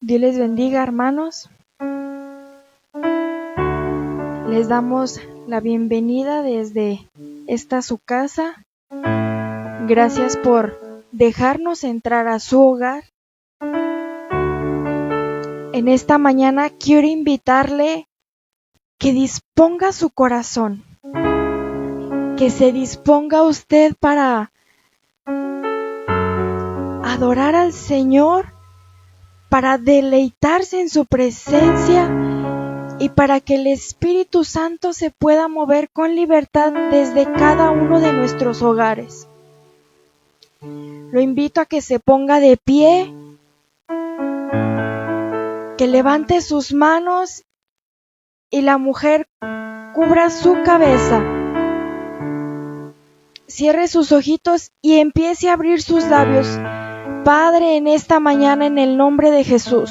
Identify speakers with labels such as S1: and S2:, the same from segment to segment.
S1: Dios les bendiga, hermanos. Les damos la bienvenida desde esta su casa. Gracias por dejarnos entrar a su hogar. En esta mañana quiero invitarle que disponga su corazón, que se disponga usted para adorar al Señor, para deleitarse en su presencia y para que el Espíritu Santo se pueda mover con libertad desde cada uno de nuestros hogares. Lo invito a que se ponga de pie, que levante sus manos y la mujer cubra su cabeza. Cierre sus ojitos y empiece a abrir sus labios. Padre, en esta mañana, en el nombre de Jesús,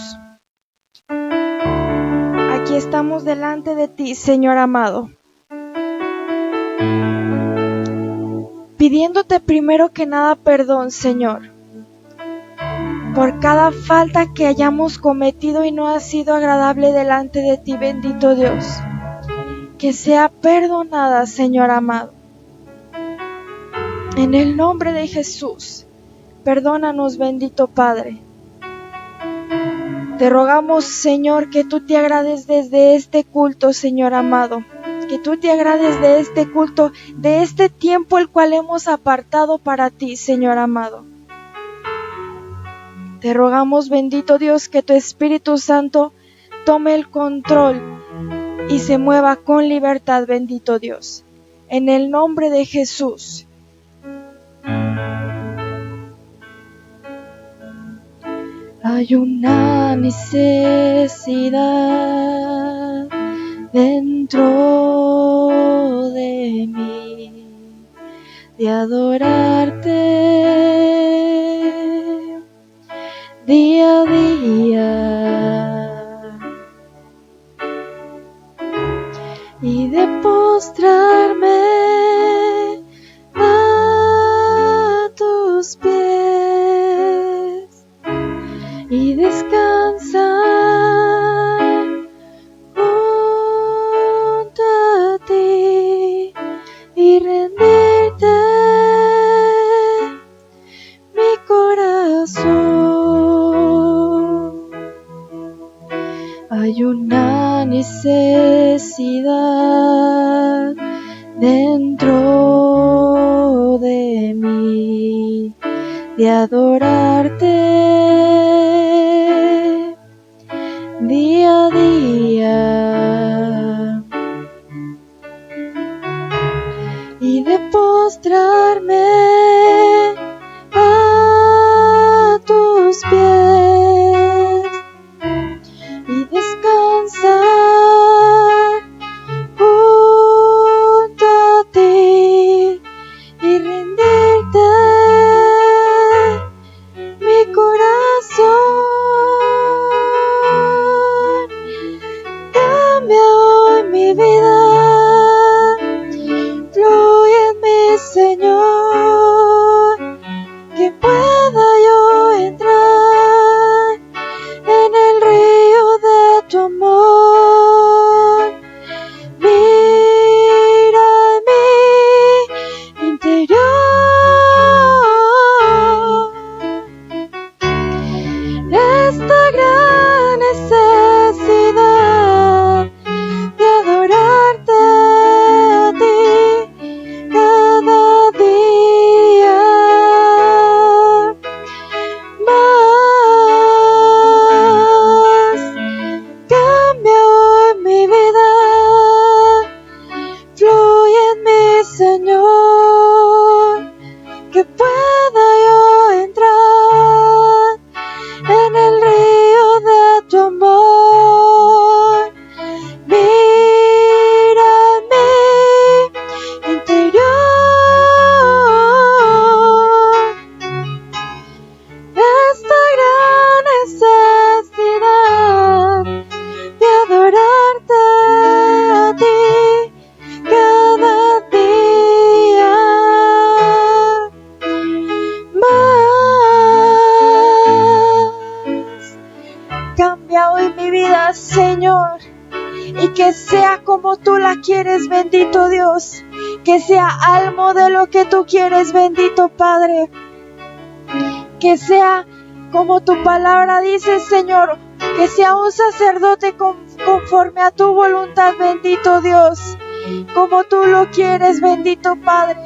S1: aquí estamos delante de ti, Señor amado, pidiéndote primero que nada perdón, Señor, por cada falta que hayamos cometido y no ha sido agradable delante de ti, bendito Dios. Que sea perdonada, Señor amado. En el nombre de Jesús, perdónanos, bendito Padre. Te rogamos, Señor, que tú te agrades desde este culto, Señor amado. Que tú te agrades de este culto, de este tiempo el cual hemos apartado para ti, Señor amado. Te rogamos, bendito Dios, que tu Espíritu Santo tome el control y se mueva con libertad, bendito Dios. En el nombre de Jesús. Hay una necesidad dentro de mí de adorarte día a día y de postrarme a tus pies y descansar junto a ti y rendirte mi corazón. Hay una necesidad dentro de mí de adorarte día a día y de postrarme a tus pies y descansar junto a ti y rendirte mi corazón. Cambia hoy mi vida, fluye en mí, Señor. quieres, bendito Dios. Que sea al modelo que tú quieres, bendito Padre. Que sea como tu palabra dice, Señor, que sea un sacerdote conforme a tu voluntad, bendito Dios, como tú lo quieres, bendito Padre.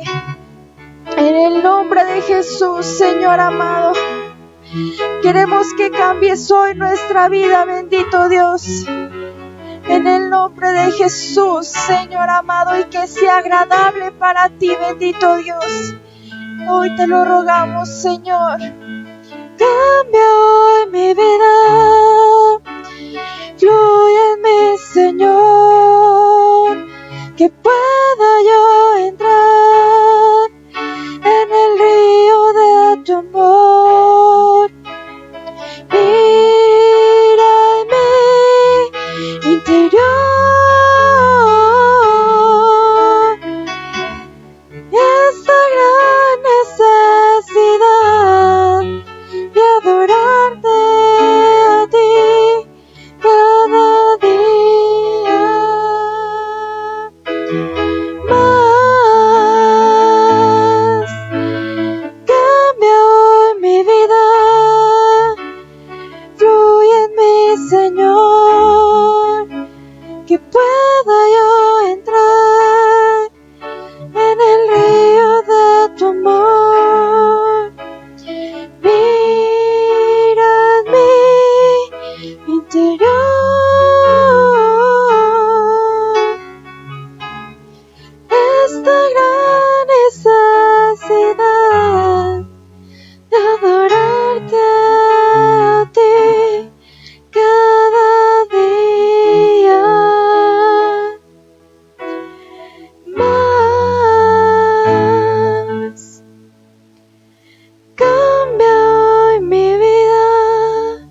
S1: En el nombre de Jesús, Señor amado, queremos que cambies hoy nuestra vida, bendito Dios. En el nombre de Jesús, Señor amado, y que sea agradable para ti, bendito Dios. Hoy te lo rogamos, Señor. Cambia hoy mi vida, fluye en mí, Señor, que pueda yo entrar en el río de tu amor. Mira en mi interior esta gran necesidad de adorarte a ti cada día más. Cambia hoy mi vida, fluye en mí, Señor, que pueda yo entrar en el río de tu amor. Mira en mi interior esta gran necesidad de adorarte a ti cada día más. Cambia hoy mi vida,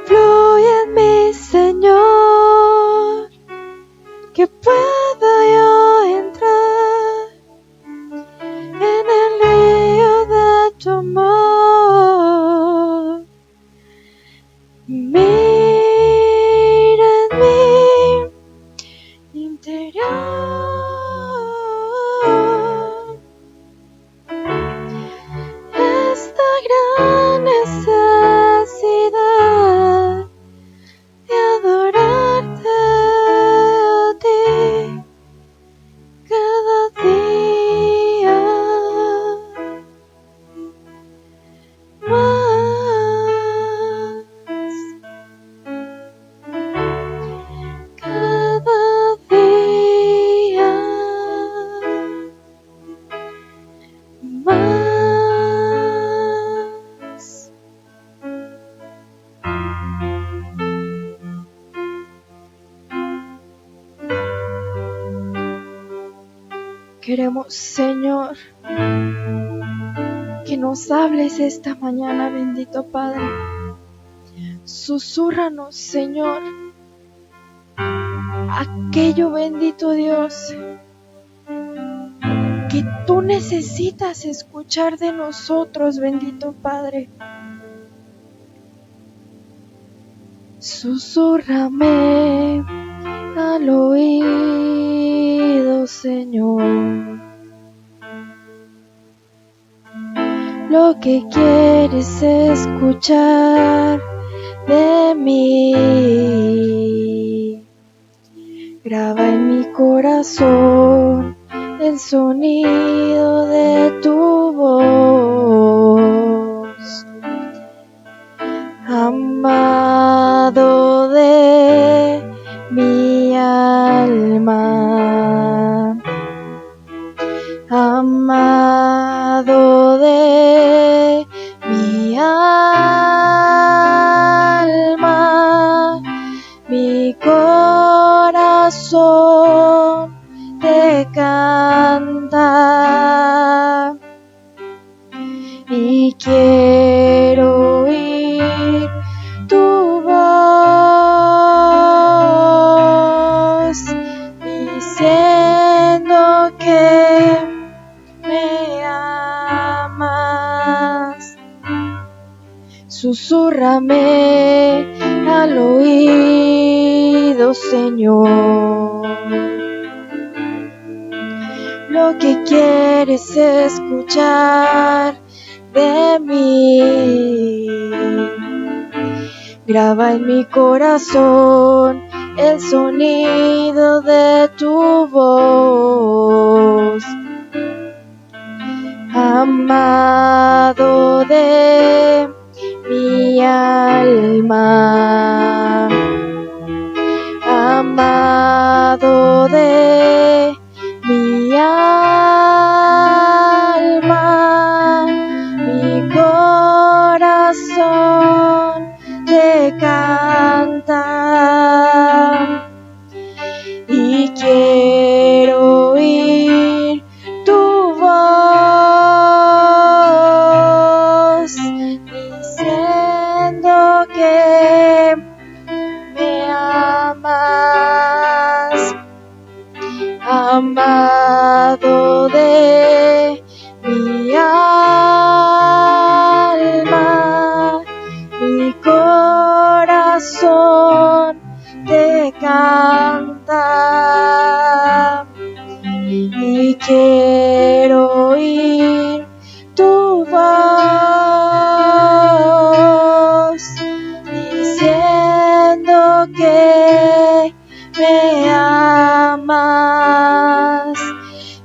S1: fluye en mí, Señor, que pueda yo entrar en el río de tu amor. Mira en mi interior esta gran necesidad de adorarte a ti cada día más. Cada día más. Queremos, Señor, que nos hables esta mañana, bendito Padre. Susúrranos, Señor, aquello, bendito Dios, que tú necesitas escuchar de nosotros, bendito Padre. Susúrrame al oído, Señor, lo que quieres escuchar de mí. Graba en mi corazón el sonido de tu voz, amado de mi alma, amado de mi alma, mi corazón te canta y quiero oír tu voz diciendo que me amas. Susúrrame al oído, Señor, lo que quieres escuchar de mí. Graba en mi corazón el sonido de tu voz. Amado de mi alma, amado de mi alma, mi corazón te canta y quiero oír tu voz diciendo que me amas, amado de mi alma, mi corazón te canta y quiero oír tu voz diciendo que me amas,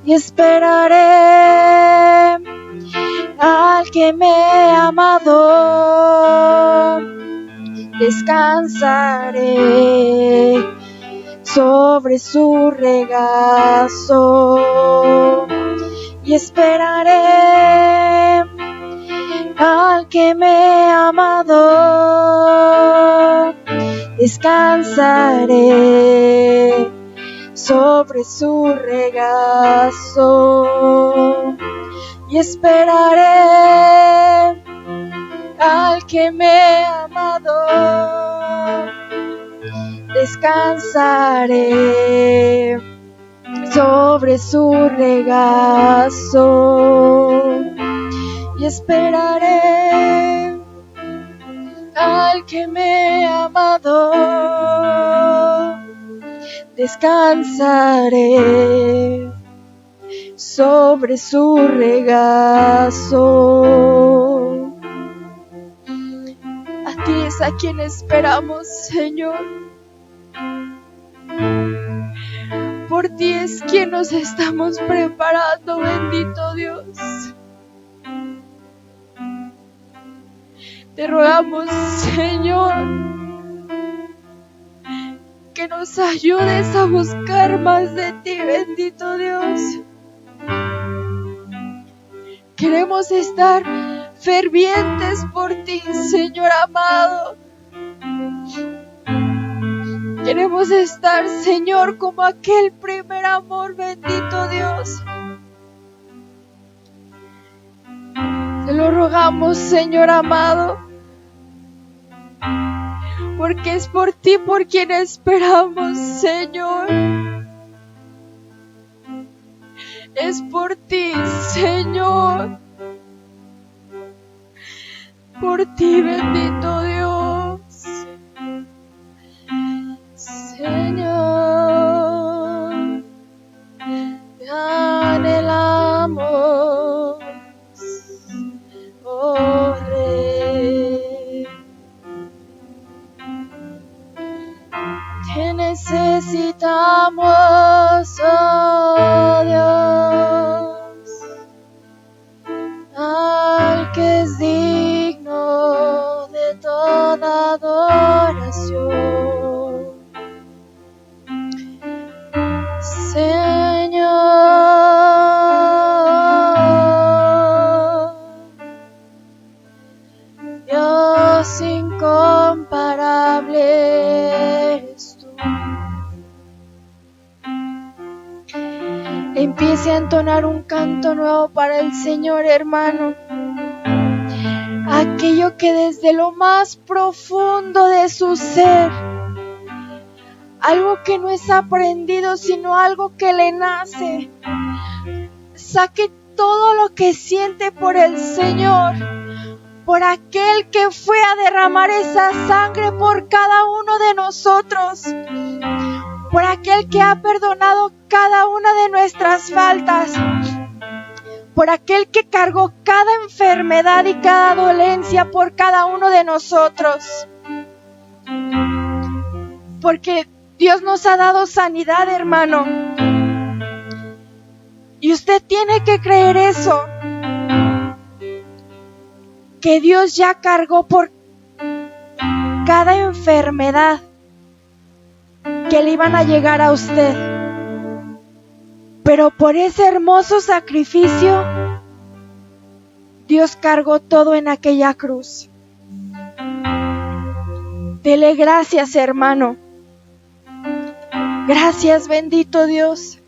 S1: y esperaré al que me ha amado. Descansaré sobre su regazo y esperaré al que me ha amado. Descansaré sobre su regazo y esperaré al que me ha amado. Descansaré sobre su regazo y esperaré al que me ha amado. Descansaré sobre su regazo. A ti es a quien esperamos, Señor. Por ti es quien nos estamos preparando, bendito Dios. Te rogamos, Señor, que nos ayudes a buscar más de ti, bendito Dios. Queremos estar fervientes por ti, Señor amado. Queremos estar, Señor, como aquel primer amor, bendito Dios. Te lo rogamos, Señor amado, porque es por ti por quien esperamos, Señor. Es por ti, Señor. Por ti, bendito Dios. Señor, te anhelamos, oh Rey. Te necesitamos, oh Dios, al que es digno de toda adoración. Señor, Dios incomparable eres tú. Empiece a entonar un canto nuevo para el Señor, hermano. Aquello que desde lo más profundo de su ser, algo que no es aprendido, sino algo que le nace, saque todo lo que siente por el Señor, por aquel que fue a derramar esa sangre por cada uno de nosotros, por aquel que ha perdonado cada una de nuestras faltas, por aquel que cargó cada enfermedad y cada dolencia por cada uno de nosotros. Porque Dios nos ha dado sanidad, hermano. Y usted tiene que creer eso, que Dios ya cargó por cada enfermedad que le iban a llegar a usted. Pero por ese hermoso sacrificio, Dios cargó todo en aquella cruz. Dele gracias, hermano. Gracias, bendito Dios.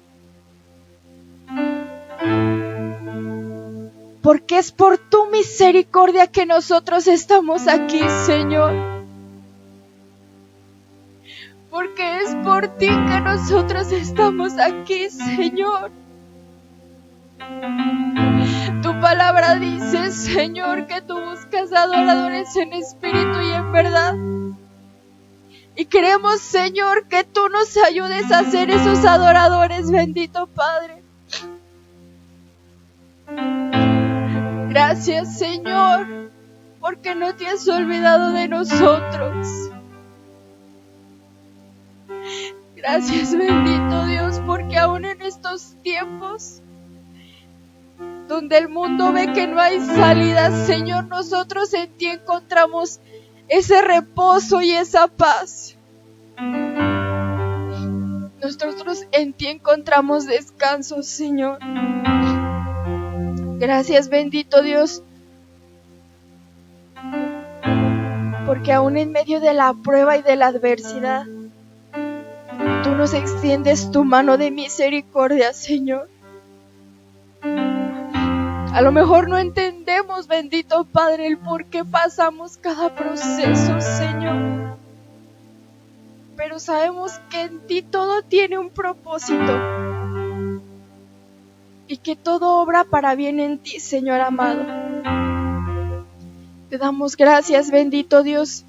S1: Porque es por tu misericordia que nosotros estamos aquí, Señor. Porque es por ti que nosotros estamos aquí, Señor. Tu palabra dice, Señor, que tú buscas adoradores en espíritu y en verdad. Y queremos, Señor, que tú nos ayudes a ser esos adoradores, bendito Padre. Gracias, Señor, porque no te has olvidado de nosotros. Gracias, bendito Dios, porque aún en estos tiempos donde el mundo ve que no hay salida, Señor, nosotros en ti encontramos ese reposo y esa paz. Nosotros en ti encontramos descanso, Señor. Gracias, bendito Dios, porque aún en medio de la prueba y de la adversidad, tú nos extiendes tu mano de misericordia, Señor. A lo mejor no entendemos, bendito Padre, el por qué pasamos cada proceso, Señor. Pero sabemos que en ti todo tiene un propósito. Y que todo obra para bien en ti, Señor amado. Te damos gracias, bendito Dios,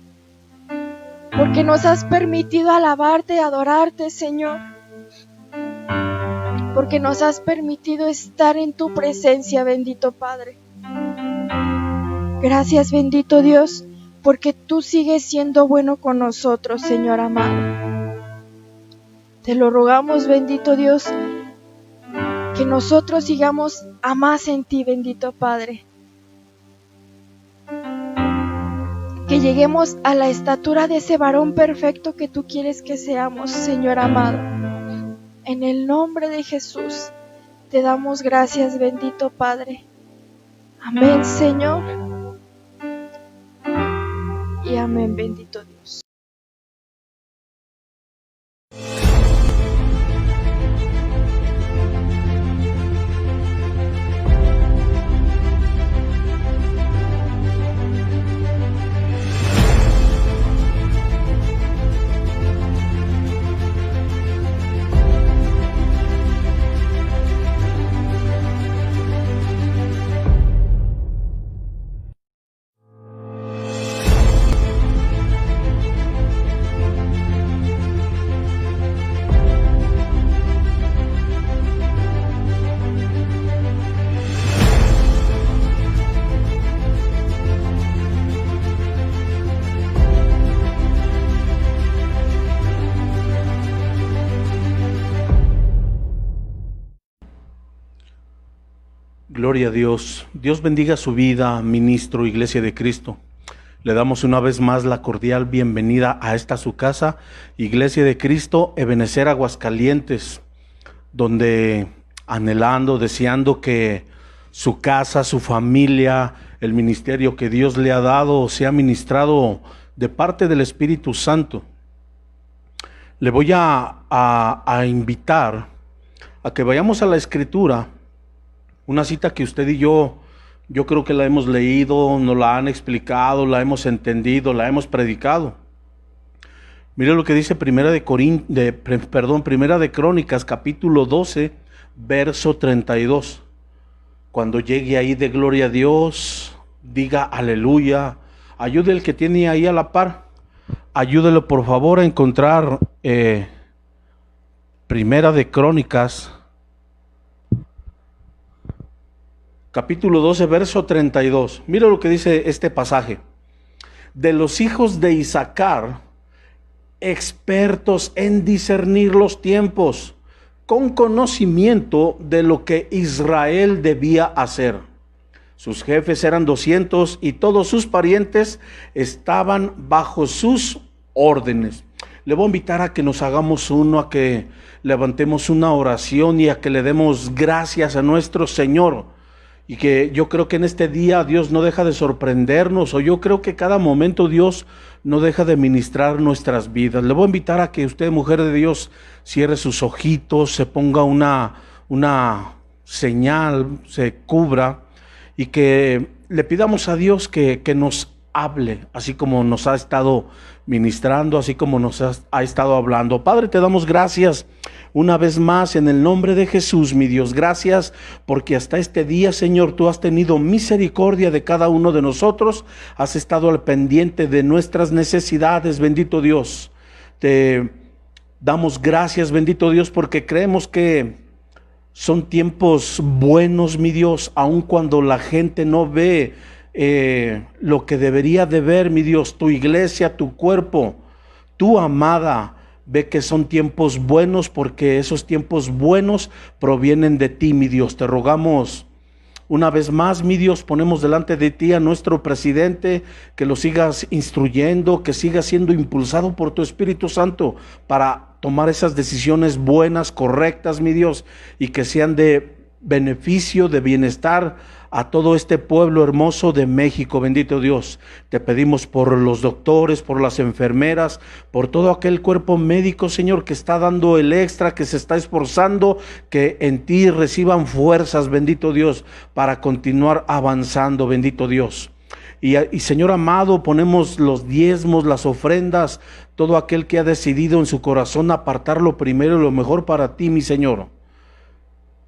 S1: porque nos has permitido alabarte y adorarte, Señor. Porque nos has permitido estar en tu presencia, bendito Padre. Gracias, bendito Dios, porque tú sigues siendo bueno con nosotros, Señor amado. Te lo rogamos, bendito Dios, que nosotros sigamos a más en ti, bendito Padre. Que lleguemos a la estatura de ese varón perfecto que tú quieres que seamos, Señor amado. En el nombre de Jesús, te damos gracias, bendito Padre. Amén, Señor. Y amén, bendito Dios.
S2: Gloria a Dios. Dios bendiga su vida, ministro, Iglesia de Cristo. Le damos una vez más la cordial bienvenida a esta su casa, Iglesia de Cristo, Ebenecer Aguascalientes, donde anhelando, deseando que su casa, su familia, el ministerio que Dios le ha dado sea ministrado de parte del Espíritu Santo. Le voy a invitar a que vayamos a la Escritura. Una cita que usted y yo creo que la hemos leído, nos la han explicado, la hemos entendido, la hemos predicado. Mire lo que dice Primera de Crónicas, capítulo 12, verso 32. Cuando llegue ahí de gloria a Dios, diga aleluya. Ayude el que tiene ahí a la par. Ayúdelo por favor a encontrar Primera de Crónicas, capítulo 12, verso 32. Mira lo que dice este pasaje. De los hijos de Isaacar, expertos en discernir los tiempos, con conocimiento de lo que Israel debía hacer. Sus jefes eran 200 y todos sus parientes estaban bajo sus órdenes. Le voy a invitar a que nos hagamos uno, a que levantemos una oración y a que le demos gracias a nuestro Señor. Y que yo creo que en este día Dios no deja de sorprendernos, o yo creo que cada momento Dios no deja de ministrar nuestras vidas. Le voy a invitar a que usted, mujer de Dios, cierre sus ojitos, se ponga una señal, se cubra y que le pidamos a Dios que nos hable, así como nos ha estado ministrando, así como nos ha estado hablando. Padre, te damos gracias una vez más en el nombre de Jesús, mi Dios. Gracias porque hasta este día, Señor, tú has tenido misericordia de cada uno de nosotros. Has estado al pendiente de nuestras necesidades, bendito Dios. Te damos gracias, bendito Dios, porque creemos que son tiempos buenos, mi Dios, aun cuando la gente no ve lo que debería de ver, mi Dios. Tu iglesia, tu cuerpo, tu amada, ve que son tiempos buenos porque esos tiempos buenos provienen de ti, mi Dios. Te rogamos una vez más, mi Dios, ponemos delante de ti a nuestro presidente, que lo sigas instruyendo, que siga siendo impulsado por tu Espíritu Santo para tomar esas decisiones buenas, correctas, mi Dios, y que sean de beneficio, de bienestar a todo este pueblo hermoso de México, bendito Dios. Te pedimos por los doctores, por las enfermeras, por todo aquel cuerpo médico, Señor, que está dando el extra, que se está esforzando, que en ti reciban fuerzas, bendito Dios, para continuar avanzando, bendito Dios. Y Señor amado, ponemos los diezmos, las ofrendas, todo aquel que ha decidido en su corazón apartar lo primero y lo mejor para ti, mi Señor.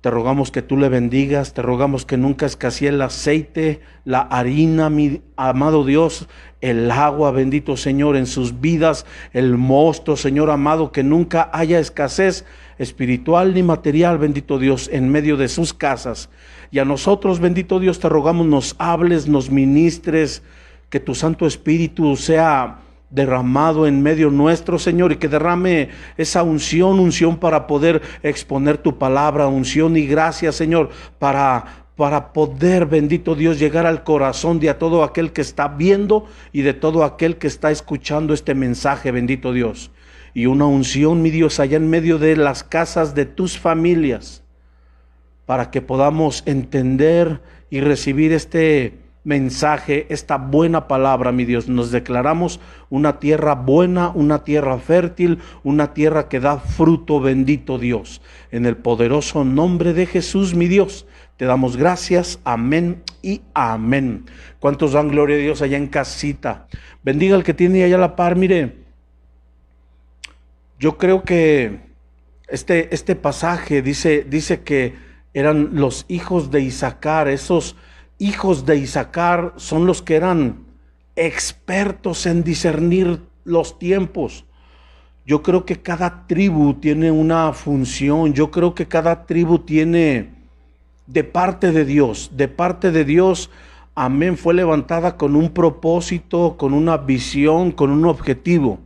S2: Te rogamos que tú le bendigas, te rogamos que nunca escasee el aceite, la harina, mi amado Dios, el agua, bendito Señor, en sus vidas, el mosto, Señor amado, que nunca haya escasez espiritual ni material, bendito Dios, en medio de sus casas. Y a nosotros, bendito Dios, te rogamos nos hables, nos ministres, que tu Santo Espíritu sea derramado en medio nuestro, Señor, y que derrame esa unción para poder exponer tu palabra, unción y gracia, Señor, para poder, bendito Dios, llegar al corazón de a todo aquel que está viendo y de todo aquel que está escuchando este mensaje, bendito Dios. Y una unción, mi Dios, allá en medio de las casas de tus familias, para que podamos entender y recibir este mensaje, esta buena palabra, mi Dios. Nos declaramos una tierra buena, una tierra fértil, una tierra que da fruto, bendito Dios. En el poderoso nombre de Jesús, mi Dios, te damos gracias. Amén y amén. ¿Cuántos dan gloria a Dios allá en casita? Bendiga al que tiene allá a la par. Mire, yo creo que este pasaje dice que eran los hijos de Isaacar. Esos hijos de Isaacar son los que eran expertos en discernir los tiempos. Yo creo que cada tribu tiene una función. Yo creo que cada tribu tiene de parte de Dios, amén, fue levantada con un propósito, con una visión, con un objetivo.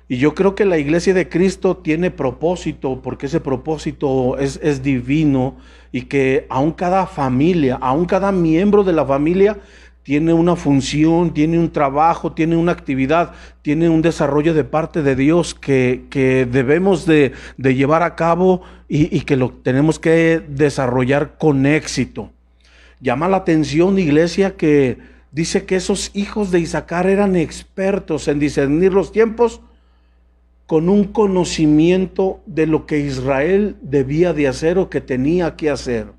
S2: Y yo creo que la iglesia de Cristo tiene propósito, porque ese propósito es divino, y que aún cada familia, aún cada miembro de la familia tiene una función, tiene un trabajo, tiene una actividad, tiene un desarrollo de parte de Dios que debemos de llevar a cabo y que lo tenemos que desarrollar con éxito. Llama la atención, iglesia, que dice que esos hijos de Isaacar eran expertos en discernir los tiempos, con un conocimiento de lo que Israel debía de hacer o que tenía que hacer.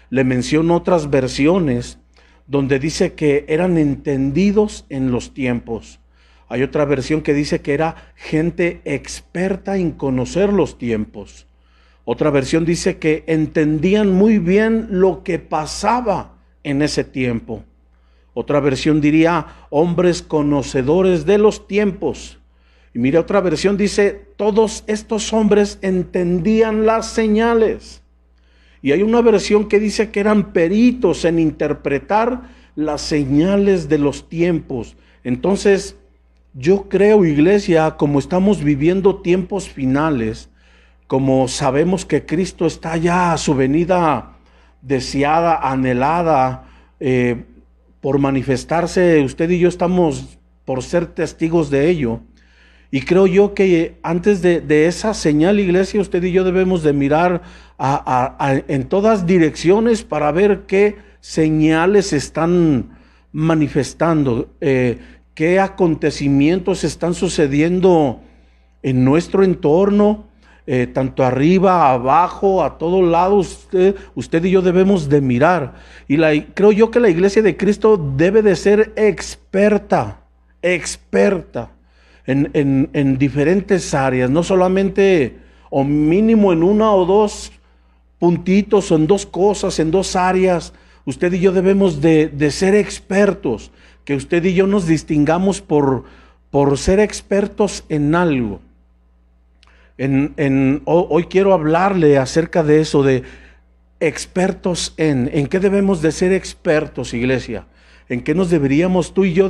S2: Le menciono otras versiones donde dice que eran entendidos en los tiempos. Hay otra versión que dice que era gente experta en conocer los tiempos. Otra versión dice que entendían muy bien lo que pasaba en ese tiempo. Otra versión diría hombres conocedores de los tiempos. Y mire, otra versión dice, todos estos hombres entendían las señales. Y hay una versión que dice que eran peritos en interpretar las señales de los tiempos. Entonces, yo creo, iglesia, como estamos viviendo tiempos finales, como sabemos que Cristo está ya a su venida deseada, anhelada, por manifestarse, usted y yo estamos por ser testigos de ello. Y creo yo que antes de esa señal, iglesia, usted y yo debemos de mirar en todas direcciones para ver qué señales están manifestando, qué acontecimientos están sucediendo en nuestro entorno, tanto arriba, abajo, a todos lados. Usted y yo debemos de mirar. Y creo yo que la iglesia de Cristo debe de ser experta en diferentes áreas, no solamente o mínimo en una o dos puntitos o en dos cosas, en dos áreas. Usted y yo debemos de ser expertos, que usted y yo nos distingamos por ser expertos en algo. Hoy quiero hablarle acerca de eso, de expertos en qué debemos de ser expertos, iglesia, en qué nos deberíamos tú y yo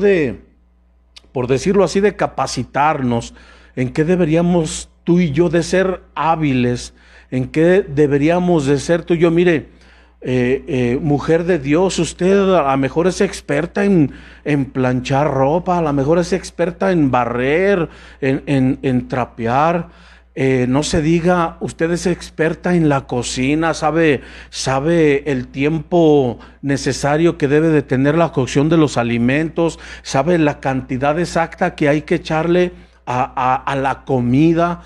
S2: por decirlo así, de capacitarnos, en qué deberíamos tú y yo de ser hábiles, en qué deberíamos de ser tú y yo. Mire, mujer de Dios, usted a lo mejor es experta en planchar ropa, a lo mejor es experta en barrer, en trapear. No se diga, usted es experta en la cocina, sabe el tiempo necesario que debe de tener la cocción de los alimentos, sabe la cantidad exacta que hay que echarle a la comida.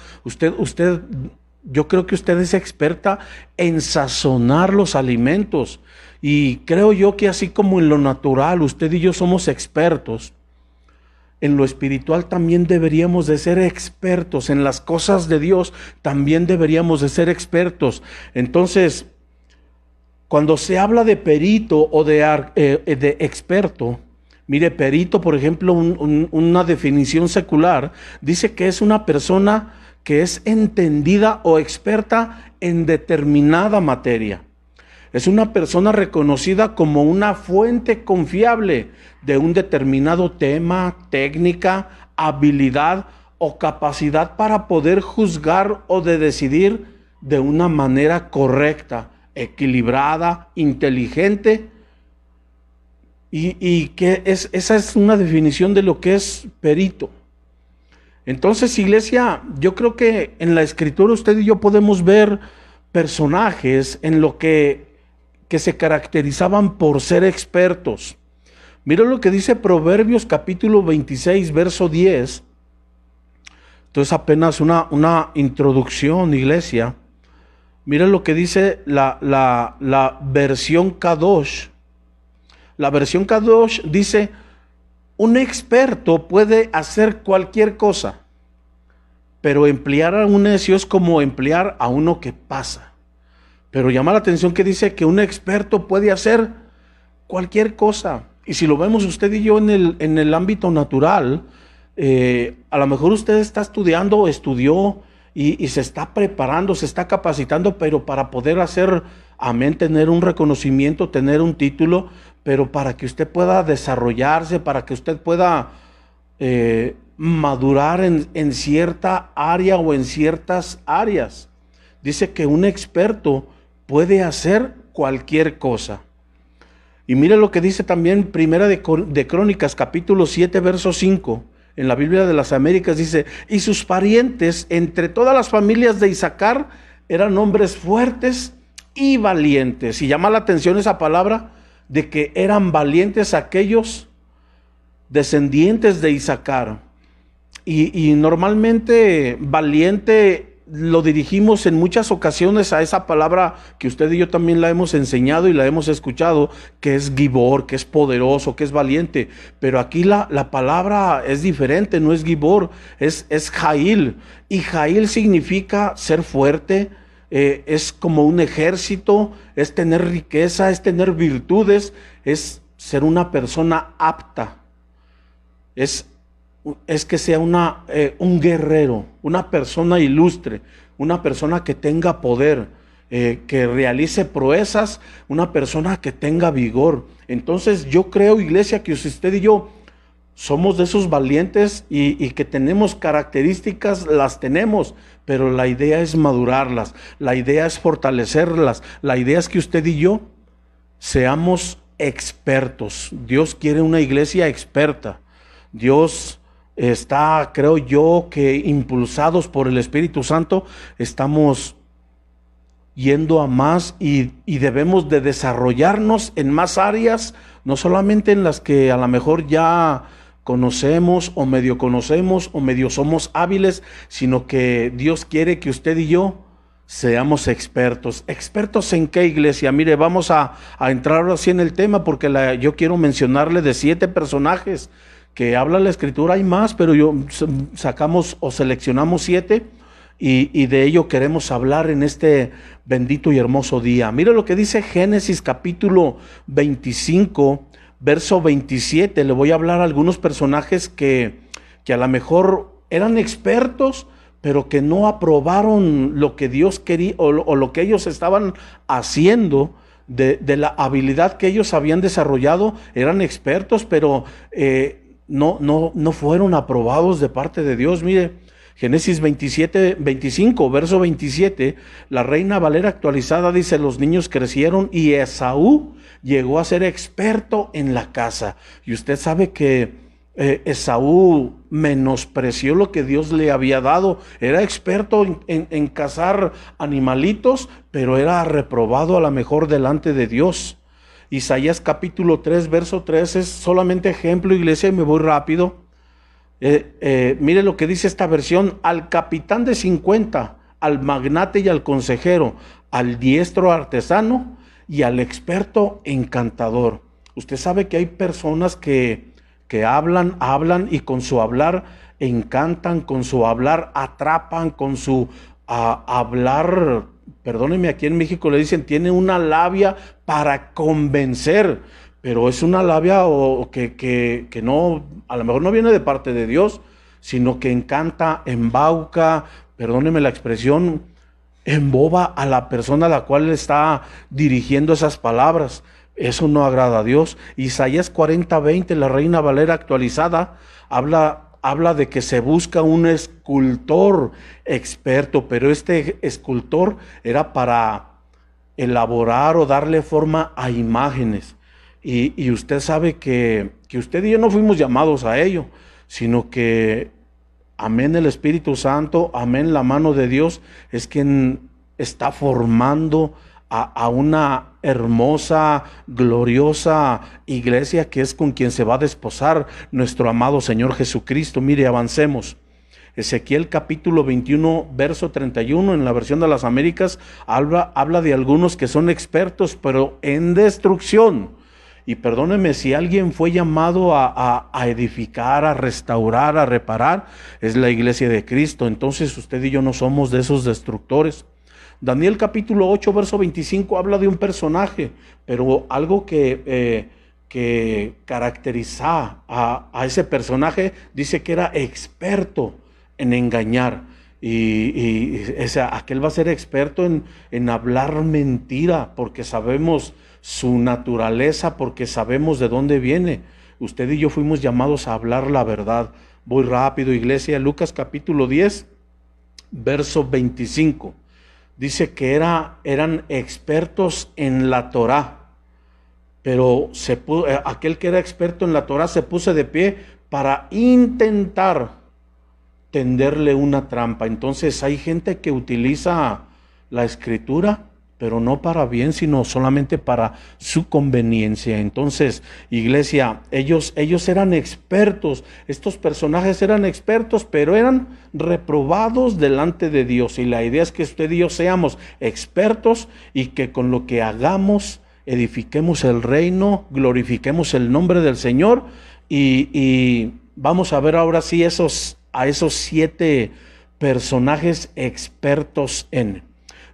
S2: Yo creo que usted es experta en sazonar los alimentos. Y creo yo que así como en lo natural, usted y yo somos expertos, en lo espiritual también deberíamos de ser expertos. En las cosas de Dios también deberíamos de ser expertos. Entonces, cuando se habla de perito o de experto, mire, perito, por ejemplo, una definición secular, dice que es una persona que es entendida o experta en determinada materia. Es una persona reconocida como una fuente confiable de un determinado tema, técnica, habilidad o capacidad para poder juzgar o de decidir de una manera correcta, equilibrada, inteligente. Y que esa es una definición de lo que es perito. Entonces, iglesia, yo creo que en la Escritura usted y yo podemos ver personajes en lo que se caracterizaban por ser expertos. Mira lo que dice Proverbios capítulo 26, verso 10. Entonces apenas una introducción, iglesia. Mira lo que dice la versión Kadosh. La versión Kadosh dice, un experto puede hacer cualquier cosa, pero emplear a un necio es como emplear a uno que pasa. Pero llama la atención que dice que un experto puede hacer cualquier cosa. Y si lo vemos usted y yo en el ámbito natural, a lo mejor usted está estudiando, estudió y se está preparando, se está capacitando, pero para poder hacer, amén, tener un reconocimiento, tener un título, pero para que usted pueda desarrollarse, para que usted pueda madurar en cierta área o en ciertas áreas. Dice que un experto puede hacer cualquier cosa. Y mire lo que dice también Primera de Crónicas, capítulo 7, verso 5. En la Biblia de las Américas dice, y sus parientes entre todas las familias de Isaacar eran hombres fuertes y valientes. Y llama la atención esa palabra de que eran valientes aquellos descendientes de Isaacar. Y normalmente valiente lo dirigimos en muchas ocasiones a esa palabra que usted y yo también la hemos enseñado y la hemos escuchado, que es gibor, que es poderoso, que es valiente. Pero aquí la palabra es diferente, no es gibor, es jail. Y jail significa ser fuerte, es como un ejército, es tener riqueza, es tener virtudes, es ser una persona apta. Es es que sea un guerrero, una persona ilustre, una persona que tenga poder, que realice proezas, una persona que tenga vigor. Entonces yo creo, iglesia, que usted y yo somos de esos valientes y que tenemos características, las tenemos, pero la idea es madurarlas, la idea es fortalecerlas, la idea es que usted y yo seamos expertos. Dios quiere una iglesia experta. Dios está, creo yo, que impulsados por el Espíritu Santo, estamos yendo a más y debemos de desarrollarnos en más áreas, no solamente en las que a lo mejor ya conocemos o medio somos hábiles, sino que Dios quiere que usted y yo seamos expertos. ¿Expertos en qué, iglesia? Mire, vamos a entrar ahora sí en el tema, porque yo quiero mencionarle de 7 personajes que habla la Escritura. Hay más, pero sacamos o seleccionamos 7 y de ello queremos hablar en este bendito y hermoso día. Mire lo que dice Génesis capítulo 25, verso 27. Le voy a hablar a algunos personajes que a lo mejor eran expertos, pero que no aprobaron lo que Dios quería o lo que ellos estaban haciendo, de la habilidad que ellos habían desarrollado. Eran expertos, pero no fueron aprobados de parte de Dios. Mire, Génesis 25, verso 27, la Reina Valera actualizada dice: los niños crecieron y Esaú llegó a ser experto en la caza. Y usted sabe que Esaú menospreció lo que Dios le había dado. Era experto en cazar animalitos, pero era reprobado a lo mejor delante de Dios. Isaías capítulo 3, verso 3 es solamente ejemplo, iglesia, y me voy rápido. Mire lo que dice esta versión: al capitán de 50, al magnate y al consejero, al diestro artesano y al experto encantador. Usted sabe que hay personas que hablan y con su hablar encantan, con su hablar atrapan, con su hablar, perdónenme, aquí en México le dicen, tiene una labia para convencer, pero es una labia que no, a lo mejor no viene de parte de Dios, sino que encanta, embauca, perdónenme la expresión, emboba a la persona a la cual le está dirigiendo esas palabras. Eso no agrada a Dios. Isaías 40:20, la Reina Valera actualizada, habla de que se busca un escultor experto, pero este escultor era para elaborar o darle forma a imágenes. Y usted sabe que usted y yo no fuimos llamados a ello, sino que, amén, el Espíritu Santo, amén, la mano de Dios es quien está formando a una hermosa, gloriosa iglesia, que es con quien se va a desposar nuestro amado Señor Jesucristo. Mire, avancemos. Ezequiel capítulo 21, verso 31, en la versión de las Américas, habla de algunos que son expertos, pero en destrucción. Y perdóneme, si alguien fue llamado a edificar, a restaurar, a reparar, es la iglesia de Cristo. Entonces usted y yo no somos de esos destructores. Daniel capítulo 8, verso 25 habla de un personaje, pero algo que caracteriza a ese personaje, dice que era experto en engañar. Y aquel va a ser experto en hablar mentira, porque sabemos su naturaleza, porque sabemos de dónde viene. Usted y yo fuimos llamados a hablar la verdad. Voy rápido, iglesia. Lucas capítulo 10, verso 25. Dice que eran expertos en la Torá, pero aquel que era experto en la Torá se puso de pie para intentar tenderle una trampa. Entonces hay gente que utiliza la Escritura, pero no para bien, sino solamente para su conveniencia. Entonces, iglesia, ellos eran expertos, estos personajes eran expertos, pero eran reprobados delante de Dios. Y la idea es que usted y yo seamos expertos y que con lo que hagamos edifiquemos el reino, glorifiquemos el nombre del Señor. Y vamos a ver ahora sí a esos 7 personajes expertos en.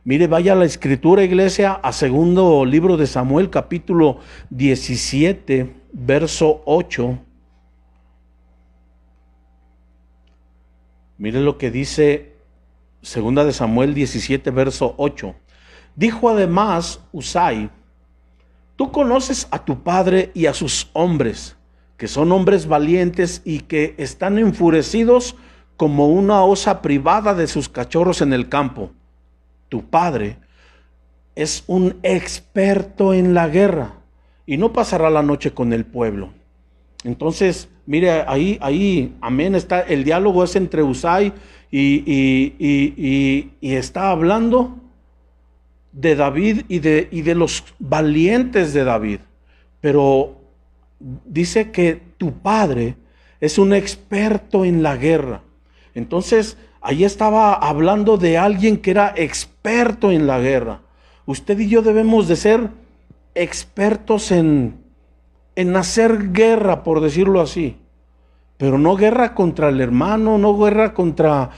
S2: Mire, vaya a la Escritura, iglesia, a segundo libro de Samuel, capítulo 17, verso 8. Mire lo que dice 2 de Samuel 17, verso 8. Dijo además Husai: tú conoces a tu padre y a sus hombres, que son hombres valientes y que están enfurecidos como una osa privada de sus cachorros en el campo. Tu padre es un experto en la guerra y no pasará la noche con el pueblo. Entonces, mire, ahí, amén, está, el diálogo es entre Husai y está hablando de David y de los valientes de David. Pero dice que tu padre es un experto en la guerra. Entonces, ahí estaba hablando de alguien que era experto en la guerra. Usted y yo debemos de ser expertos en hacer guerra, por decirlo así. Pero no guerra contra el hermano, no guerra contra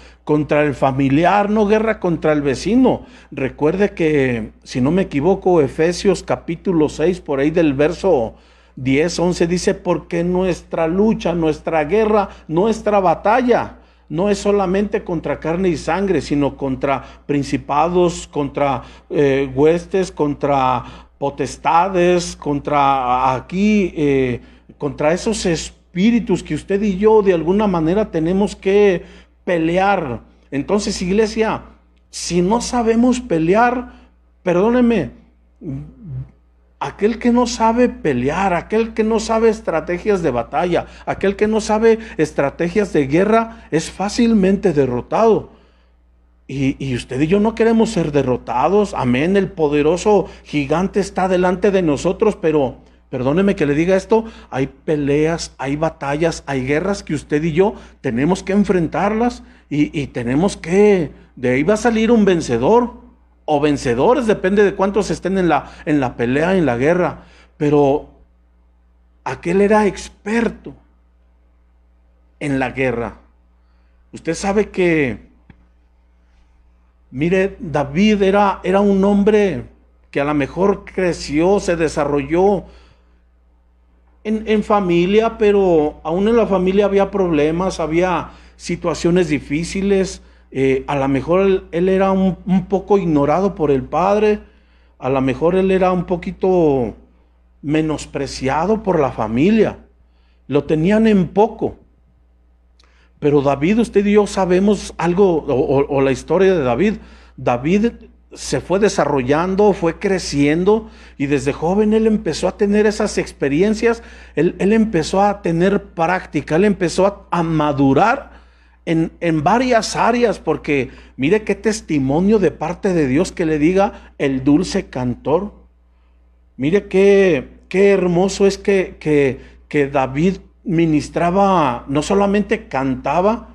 S2: el familiar, no guerra contra el vecino. Recuerde que, si no me equivoco, Efesios capítulo 6, por ahí del verso 10, 11, dice: porque nuestra lucha, nuestra guerra, nuestra batalla no es solamente contra carne y sangre, sino contra principados, contra huestes, contra potestades, contra contra esos espíritus que usted y yo de alguna manera tenemos que pelear. Entonces, iglesia, si no sabemos pelear, perdóneme, aquel que no sabe pelear, aquel que no sabe estrategias de batalla, aquel que no sabe estrategias de guerra, es fácilmente derrotado. Y usted y yo no queremos ser derrotados. Amén, el poderoso gigante está delante de nosotros, pero perdóneme que le diga esto, hay peleas, hay batallas, hay guerras que usted y yo tenemos que enfrentarlas y tenemos que, de ahí va a salir un vencedor o vencedores, depende de cuántos estén en la pelea, en la guerra. Pero aquel era experto en la guerra. Usted sabe que, mire, David era un hombre que a lo mejor creció, se desarrolló en familia, pero aún en la familia había problemas, había situaciones difíciles. A lo mejor él era un poco ignorado por el padre, a lo mejor él era un poquito menospreciado por la familia, lo tenían en poco. Pero David, usted y yo sabemos algo, o la historia de David. David se fue desarrollando, fue creciendo, y desde joven él empezó a tener esas experiencias, él empezó a tener práctica, él empezó a madurar en varias áreas, porque mire qué testimonio de parte de Dios que le diga el dulce cantor. Mire qué hermoso es que David ministraba, no solamente cantaba,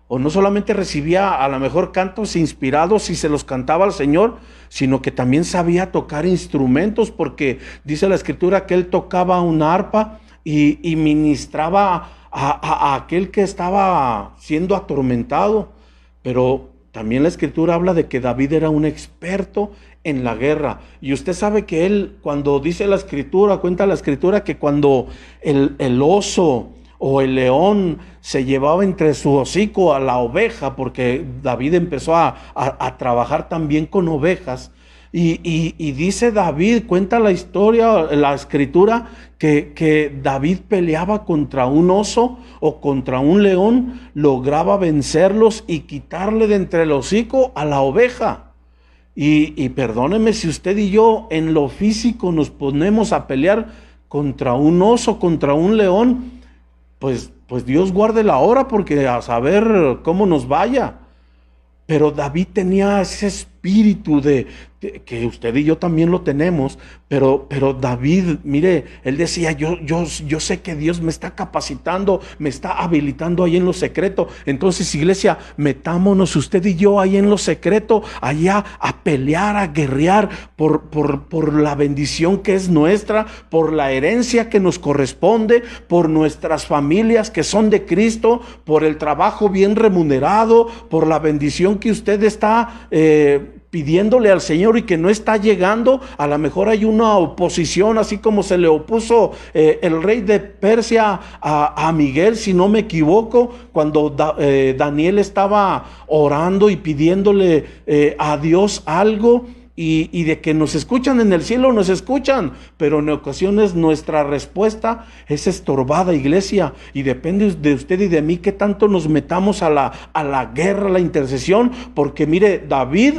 S2: o no solamente recibía a lo mejor cantos inspirados y se los cantaba al Señor, sino que también sabía tocar instrumentos, porque dice la Escritura que él tocaba una arpa y ministraba a aquel que estaba siendo atormentado. Pero también la Escritura habla de que David era un experto en la guerra. Y usted sabe que él, cuando dice la Escritura, cuenta la Escritura que cuando el oso o el león se llevaba entre su hocico a la oveja, porque David empezó a trabajar también con ovejas, y dice David, cuenta la historia, la Escritura, que David peleaba contra un oso o contra un león, lograba vencerlos y quitarle de entre el hocico a la oveja. Y perdóneme, si usted y yo en lo físico nos ponemos a pelear contra un oso, contra un león, pues Dios guarde la hora, porque a saber cómo nos vaya. Pero David tenía ese espíritu que usted y yo también lo tenemos, pero David, mire, él decía, yo sé que Dios me está capacitando, me está habilitando ahí en lo secreto. Entonces, iglesia, metámonos usted y yo ahí en lo secreto, allá a pelear, a guerrear por la bendición que es nuestra, por la herencia que nos corresponde, por nuestras familias que son de Cristo, por el trabajo bien remunerado, por la bendición que usted está pidiéndole al Señor y que no está llegando. A lo mejor hay una oposición, así como se le opuso el rey de Persia a Miguel, si no me equivoco, cuando Daniel estaba orando y pidiéndole a Dios algo. Y de que nos escuchan en el cielo, nos escuchan, pero en ocasiones nuestra respuesta es estorbada, iglesia, y depende de usted y de mí qué tanto nos metamos a la guerra, a la intercesión, porque mire, David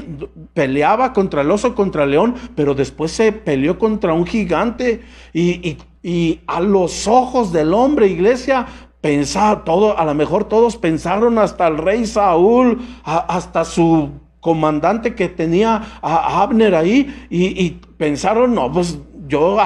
S2: peleaba contra el oso, contra el león, pero después se peleó contra un gigante, y a los ojos del hombre, iglesia, a lo mejor todos pensaron, hasta el rey Saúl, hasta su comandante que tenía a Abner ahí, y pensaron, no, pues yo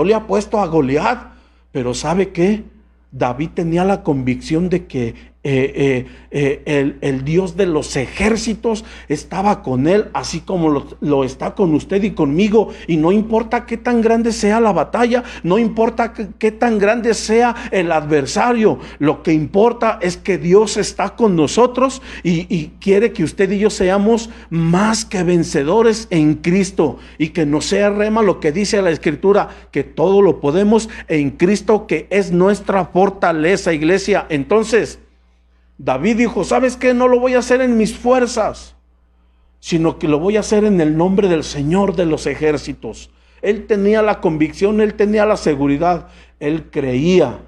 S2: le apuesto a Goliat. Pero ¿sabe qué? David tenía la convicción de que el Dios de los ejércitos estaba con él, así como lo está con usted y conmigo. Y no importa qué tan grande sea la batalla, no importa qué tan grande sea el adversario, lo que importa es que Dios está con nosotros y quiere que usted y yo seamos más que vencedores en Cristo, y que no sea rema lo que dice la Escritura, que todo lo podemos en Cristo, que es nuestra fortaleza, iglesia. Entonces David dijo, ¿sabes qué? No lo voy a hacer en mis fuerzas, sino que lo voy a hacer en el nombre del Señor de los ejércitos. Él tenía la convicción, él tenía la seguridad, él creía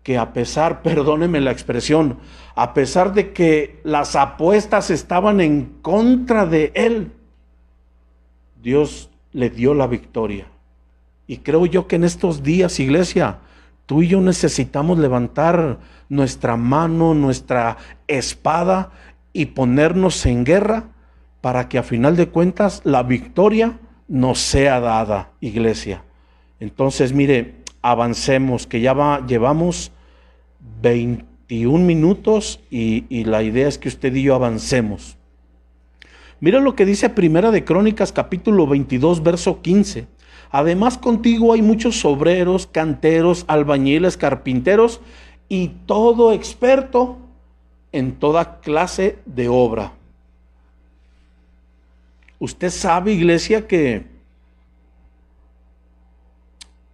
S2: que a pesar, perdóneme la expresión, a pesar de que las apuestas estaban en contra de él, Dios le dio la victoria. Y creo yo que en estos días, iglesia, tú y yo necesitamos levantar nuestra mano, nuestra espada, y ponernos en guerra para que a final de cuentas la victoria nos sea dada, iglesia. Entonces, mire, avancemos, que llevamos 21 minutos y la idea es que usted y yo avancemos. Mira lo que dice Primera de Crónicas, capítulo 22, verso 15. Además, contigo hay muchos obreros, canteros, albañiles, carpinteros y todo experto en toda clase de obra. Usted sabe, iglesia, que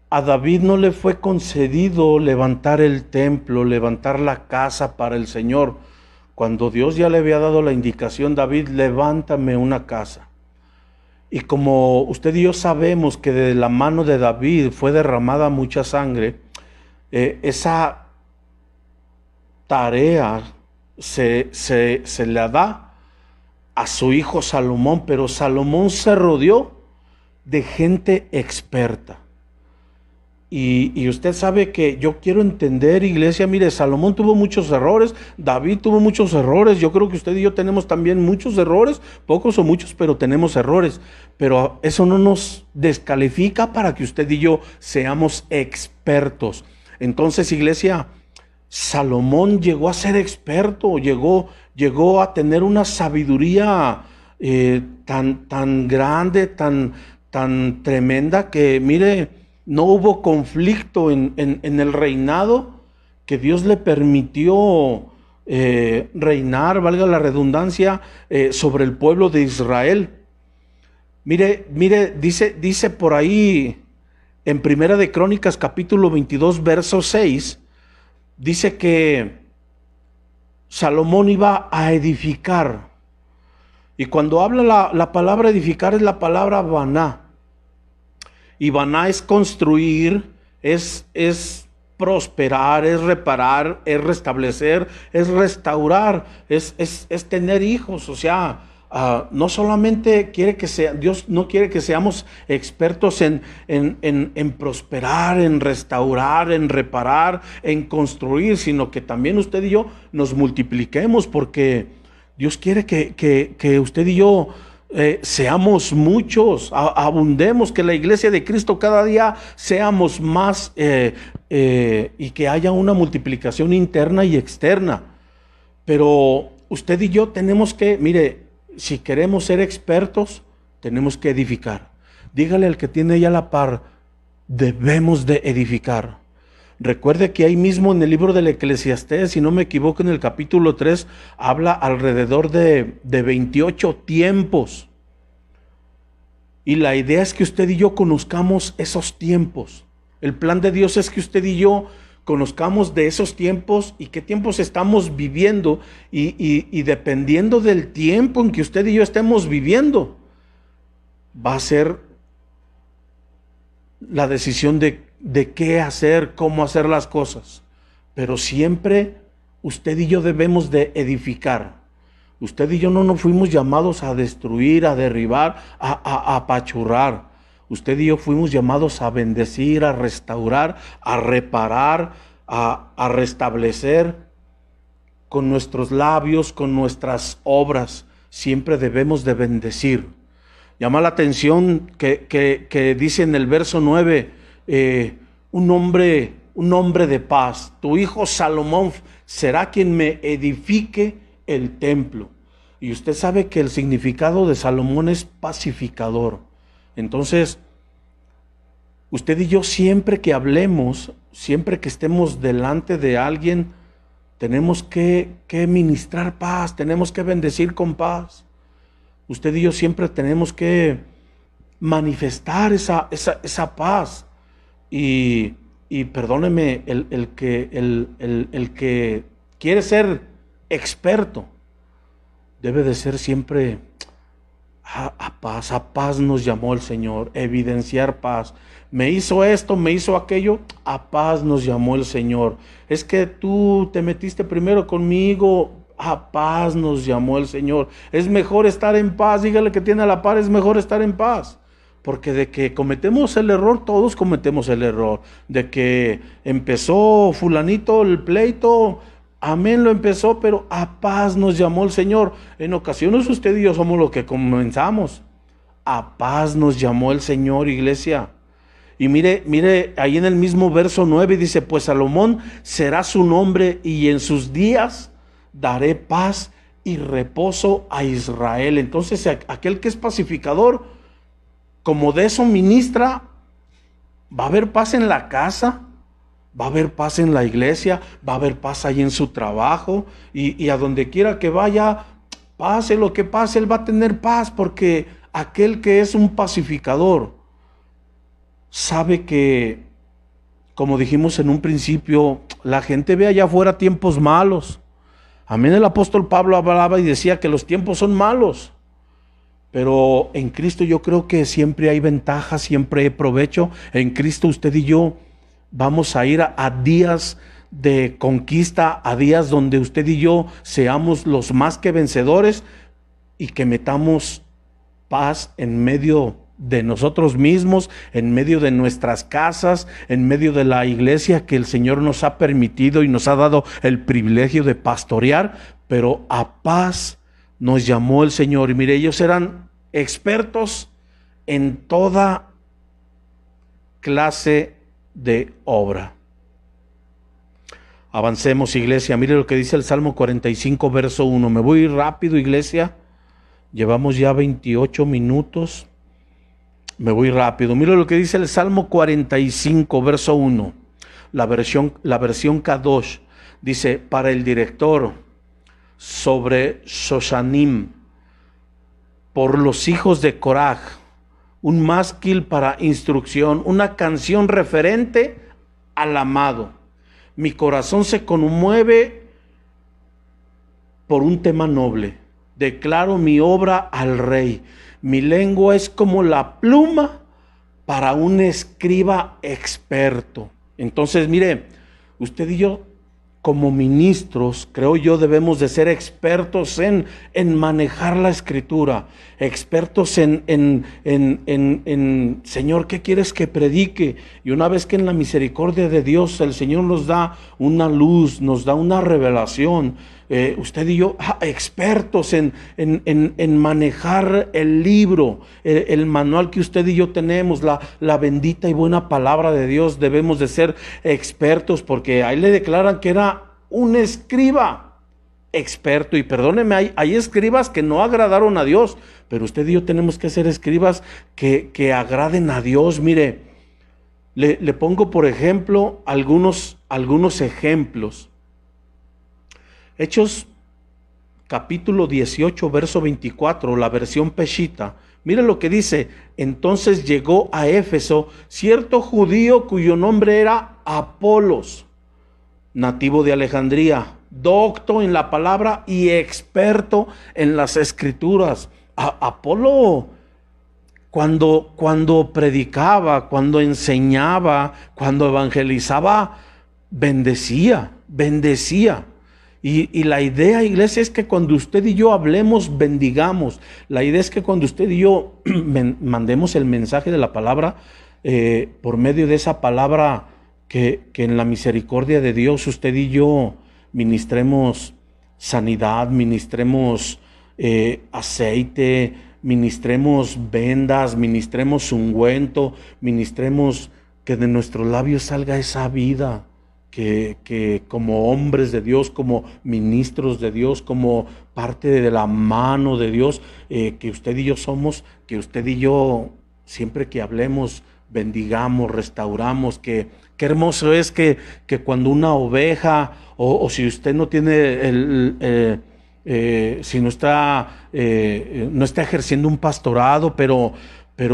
S2: a David no le fue concedido levantar el templo, levantar la casa para el Señor, cuando Dios ya le había dado la indicación: David, levántame una casa. Y como usted y yo sabemos que de la mano de David fue derramada mucha sangre, esa tarea se le da a su hijo Salomón, pero Salomón se rodeó de gente experta. Y usted sabe que yo quiero entender, iglesia, mire, Salomón tuvo muchos errores, David tuvo muchos errores, yo creo que usted y yo tenemos también muchos errores, pocos o muchos, pero tenemos errores. Pero eso no nos descalifica para que usted y yo seamos expertos. Entonces, iglesia, Salomón llegó a ser experto, llegó a tener una sabiduría tan grande, tan tremenda, que mire, no hubo conflicto en el reinado, que Dios le permitió reinar, valga la redundancia, sobre el pueblo de Israel. Mire, dice por ahí en Primera de Crónicas, capítulo 22, verso 6, dice que Salomón iba a edificar. Y cuando habla la palabra edificar, es la palabra baná. Y baná es construir, es prosperar, es reparar, es restablecer, es restaurar, es tener hijos. O sea, no solamente Dios no quiere que seamos expertos en prosperar, en restaurar, en reparar, en construir, sino que también usted y yo nos multipliquemos, porque Dios quiere que usted y yo seamos muchos, abundemos, que la iglesia de Cristo cada día seamos más, y que haya una multiplicación interna y externa. Pero usted y yo tenemos que, mire, si queremos ser expertos, tenemos que edificar. Dígale al que tiene ya la par, debemos de edificar. Recuerde que ahí mismo en el libro del Eclesiastés, si no me equivoco, en el capítulo 3, habla alrededor de 28 tiempos. Y la idea es que usted y yo conozcamos esos tiempos. El plan de Dios es que usted y yo conozcamos de esos tiempos y qué tiempos estamos viviendo. Y dependiendo del tiempo en que usted y yo estemos viviendo, va a ser la decisión de qué hacer, cómo hacer las cosas. Pero siempre usted y yo debemos de edificar. Usted y yo no nos fuimos llamados a destruir, a derribar, a apachurrar. Usted y yo fuimos llamados a bendecir, a restaurar, a reparar, a restablecer con nuestros labios, con nuestras obras. Siempre debemos de bendecir. Llama la atención que dice en el verso 9, un hombre de paz. Tu hijo Salomón será quien me edifique el templo. Y usted sabe que el significado de Salomón es pacificador. Entonces, usted y yo siempre que hablemos, siempre que estemos delante de alguien, tenemos que ministrar paz, tenemos que bendecir con paz. Usted y yo siempre tenemos que manifestar esa paz. Y perdóneme, el que quiere ser experto debe de ser siempre a paz nos llamó el Señor, evidenciar paz. Me hizo esto, me hizo aquello, a paz nos llamó el Señor. Es que tú te metiste primero conmigo, a paz nos llamó el Señor. Es mejor estar en paz, dígale que tiene a la par, es mejor estar en paz. Porque de que cometemos el error, todos cometemos el error. De que empezó fulanito el pleito, amén, lo empezó, pero a paz nos llamó el Señor. En ocasiones usted y yo somos los que comenzamos. A paz nos llamó el Señor, iglesia. Y mire, ahí en el mismo verso 9 dice, pues Salomón será su nombre y en sus días daré paz y reposo a Israel. Entonces aquel que es pacificador, como de eso ministra, va a haber paz en la casa, va a haber paz en la iglesia, va a haber paz ahí en su trabajo y a donde quiera que vaya, pase lo que pase, él va a tener paz, porque aquel que es un pacificador sabe que, como dijimos en un principio, la gente ve allá afuera tiempos malos. Amén, el apóstol Pablo hablaba y decía que los tiempos son malos. Pero en Cristo yo creo que siempre hay ventaja, siempre hay provecho. En Cristo usted y yo vamos a ir a días de conquista, a días donde usted y yo seamos los más que vencedores y que metamos paz en medio de nosotros mismos, en medio de nuestras casas, en medio de la iglesia que el Señor nos ha permitido y nos ha dado el privilegio de pastorear, pero a paz nos llamó el Señor. Y mire, ellos eran expertos en toda clase de obra. Avancemos, iglesia. Mire lo que dice el Salmo 45, verso 1. Me voy rápido, iglesia. Llevamos ya 28 minutos. Me voy rápido. Mire lo que dice el Salmo 45, verso 1. La versión Kadosh. Dice, para el director, sobre Shoshanim, por los hijos de Coraj, un másquil para instrucción, una canción referente al amado. Mi corazón se conmueve por un tema noble. Declaro mi obra al rey. Mi lengua es como la pluma para un escriba experto. Entonces, mire, usted y yo, como ministros, creo yo, debemos de ser expertos en manejar la escritura, expertos en Señor, ¿qué quieres que predique? Y una vez que en la misericordia de Dios el Señor nos da una luz, nos da una revelación, usted y yo, expertos en manejar el libro, el manual que usted y yo tenemos, la bendita y buena palabra de Dios, debemos de ser expertos, porque ahí le declaran que era un escriba experto. Y perdóneme, hay escribas que no agradaron a Dios, pero usted y yo tenemos que ser escribas que agraden a Dios. Mire, le pongo por ejemplo algunos ejemplos. Hechos capítulo 18, verso 24, la versión Peshita. Mire lo que dice: entonces llegó a Éfeso cierto judío cuyo nombre era Apolos, nativo de Alejandría, docto en la palabra y experto en las escrituras. Apolo, cuando predicaba, cuando enseñaba, cuando evangelizaba, bendecía. Y la idea, iglesia, es que cuando usted y yo hablemos, bendigamos. La idea es que cuando usted y yo mandemos el mensaje de la palabra, por medio de esa palabra, que en la misericordia de Dios usted y yo ministremos sanidad, ministremos aceite, ministremos vendas, ministremos ungüento, ministremos que de nuestros labios salga esa vida, que como hombres de Dios, como ministros de Dios, como parte de la mano de Dios, que usted y yo somos, que usted y yo siempre que hablemos, bendigamos, restauramos. Qué hermoso es que cuando una oveja, o si usted no tiene si no está ejerciendo un pastorado, pero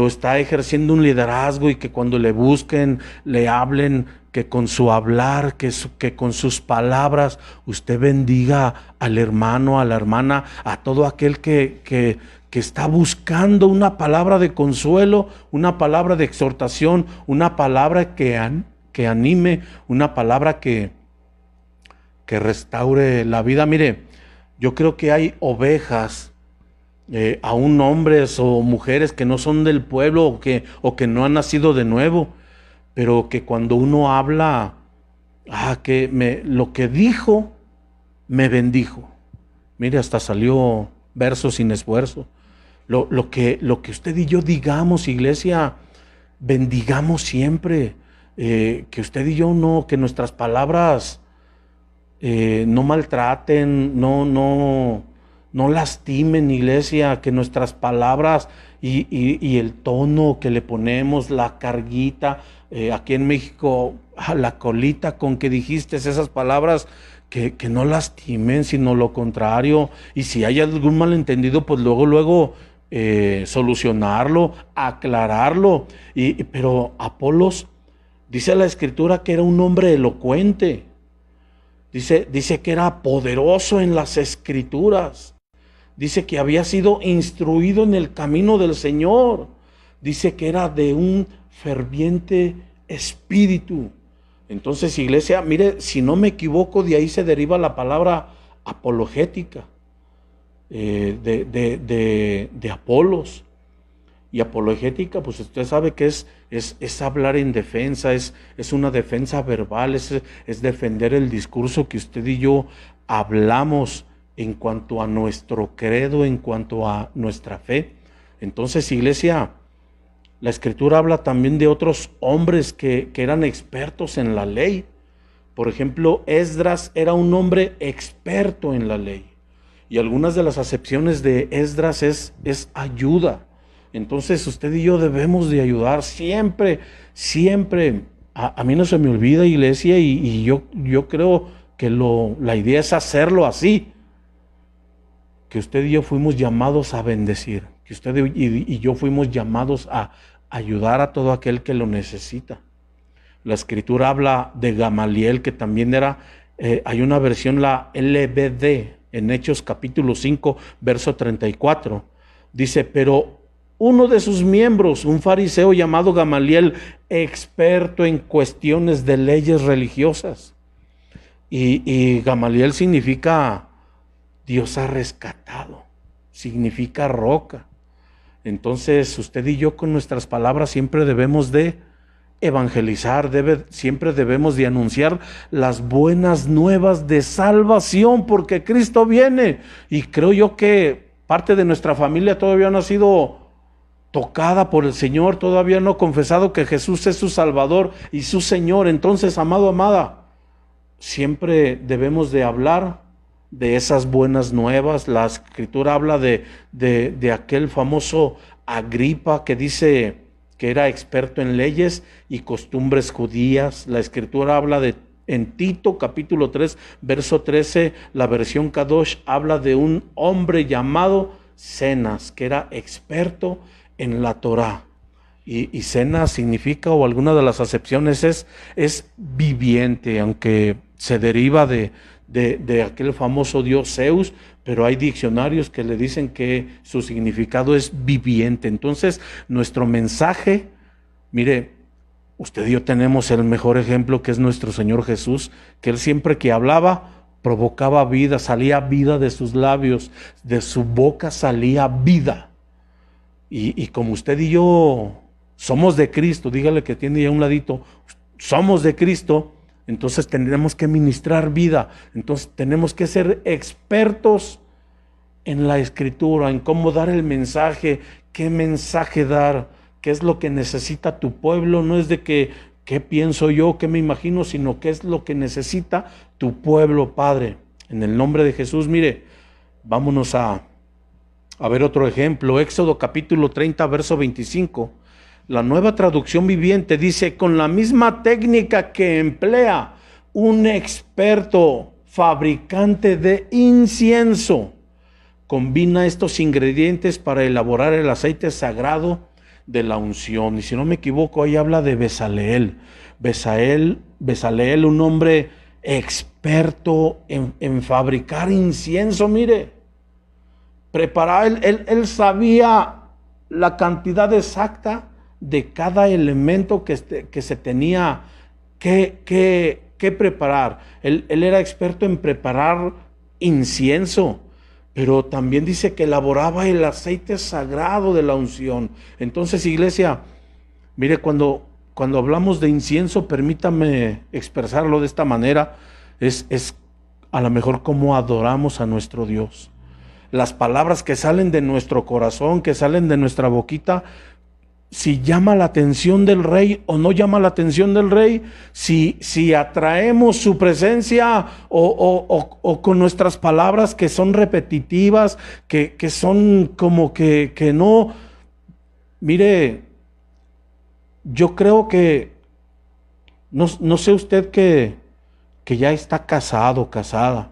S2: está ejerciendo un liderazgo, y que cuando le busquen, le hablen, que con su hablar, que con sus palabras usted bendiga al hermano, a la hermana, a todo aquel que está buscando una palabra de consuelo, una palabra de exhortación, una palabra que anime, una palabra que restaure la vida. Mire, yo creo que hay ovejas, aún hombres o mujeres que no son del pueblo, o que no han nacido de nuevo, pero que cuando uno habla, lo que dijo me bendijo. Mire, hasta salió verso sin esfuerzo. Lo que usted y yo digamos, iglesia, bendigamos siempre. Que usted y yo que nuestras palabras no maltraten, no lastimen, iglesia, que nuestras palabras y el tono que le ponemos, la carguita, aquí en México, la colita con que dijiste esas palabras, que no lastimen, sino lo contrario. Y si hay algún malentendido, pues luego solucionarlo, aclararlo. Pero Apolos, dice la Escritura que era un hombre elocuente. Dice que era poderoso en las Escrituras. Dice que había sido instruido en el camino del Señor. Dice que era de un ferviente espíritu. Entonces, iglesia, mire, si no me equivoco, de ahí se deriva la palabra apologética, de Apolos. Y apologética, pues usted sabe que es hablar en defensa, es una defensa verbal, es defender el discurso que usted y yo hablamos en cuanto a nuestro credo, en cuanto a nuestra fe. Entonces, iglesia, la Escritura habla también de otros hombres que eran expertos en la ley. Por ejemplo, Esdras era un hombre experto en la ley. Y algunas de las acepciones de Esdras es ayuda. Entonces usted y yo debemos de ayudar siempre. A mí no se me olvida, iglesia, y yo creo que la idea es hacerlo así. Que usted y yo fuimos llamados a bendecir, que usted y yo fuimos llamados a ayudar a todo aquel que lo necesita. La Escritura habla de Gamaliel, que también hay una versión, la LBD, en Hechos capítulo 5, verso 34. Dice, pero uno de sus miembros, un fariseo llamado Gamaliel, experto en cuestiones de leyes religiosas. Y Gamaliel significa Dios ha rescatado, significa roca. Entonces usted y yo con nuestras palabras siempre debemos de evangelizar, siempre debemos de anunciar las buenas nuevas de salvación, porque Cristo viene. Y creo yo que parte de nuestra familia todavía no ha sido tocada por el Señor, todavía no ha confesado que Jesús es su Salvador y su Señor. Entonces, amado, amada, siempre debemos de hablar de esas buenas nuevas. La Escritura habla de aquel famoso Agripa que dice que era experto en leyes y costumbres judías. La Escritura habla en Tito capítulo 3, verso 13, la versión Kadosh, habla de un hombre llamado Cenas, que era experto en la Torá. Y Cenas significa, o alguna de las acepciones es viviente, aunque se deriva de aquel famoso dios Zeus, pero hay diccionarios que le dicen que su significado es viviente. Entonces, nuestro mensaje, mire, usted y yo tenemos el mejor ejemplo, que es nuestro Señor Jesús, que Él siempre que hablaba provocaba vida, salía vida de sus labios, de su boca salía vida. Y como usted y yo somos de Cristo, dígale que tiene ya un ladito, somos de Cristo, entonces tendremos que ministrar vida, entonces tenemos que ser expertos en la Escritura, en cómo dar el mensaje, qué mensaje dar, qué es lo que necesita tu pueblo. No es de que qué pienso yo, qué me imagino, sino qué es lo que necesita tu pueblo, Padre. En el nombre de Jesús, mire, vámonos a ver otro ejemplo. Éxodo capítulo 30, verso 25. La Nueva Traducción Viviente dice: con la misma técnica que emplea un experto fabricante de incienso, combina estos ingredientes para elaborar el aceite sagrado de la unción. Y si no me equivoco, ahí habla de Bezaleel, un hombre experto en fabricar incienso. Mire, preparar, él sabía la cantidad exacta de cada elemento que se tenía que preparar. Él era experto en preparar incienso, pero también dice que elaboraba el aceite sagrado de la unción. Entonces, iglesia, mire, cuando hablamos de incienso, permítame expresarlo de esta manera, es a lo mejor como adoramos a nuestro Dios. Las palabras que salen de nuestro corazón, que salen de nuestra boquita, si llama la atención del rey o no llama la atención del rey, si atraemos su presencia o con nuestras palabras que son repetitivas, que son como que no. Mire, yo creo que, no sé usted que ya está casado, casada,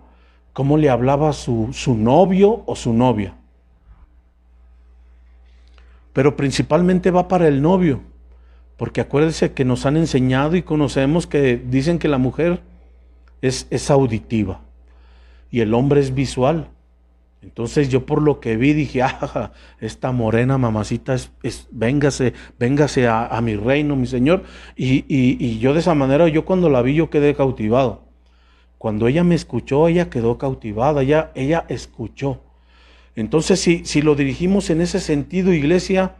S2: ¿cómo le hablaba su novio o su novia? Pero principalmente va para el novio, porque acuérdense que nos han enseñado y conocemos que dicen que la mujer es auditiva y el hombre es visual. Entonces yo por lo que vi dije, esta morena mamacita véngase a mi reino, mi Señor. Y yo de esa manera, yo cuando la vi, yo quedé cautivado. Cuando ella me escuchó, ella quedó cautivada, ella escuchó. Entonces, si lo dirigimos en ese sentido, iglesia,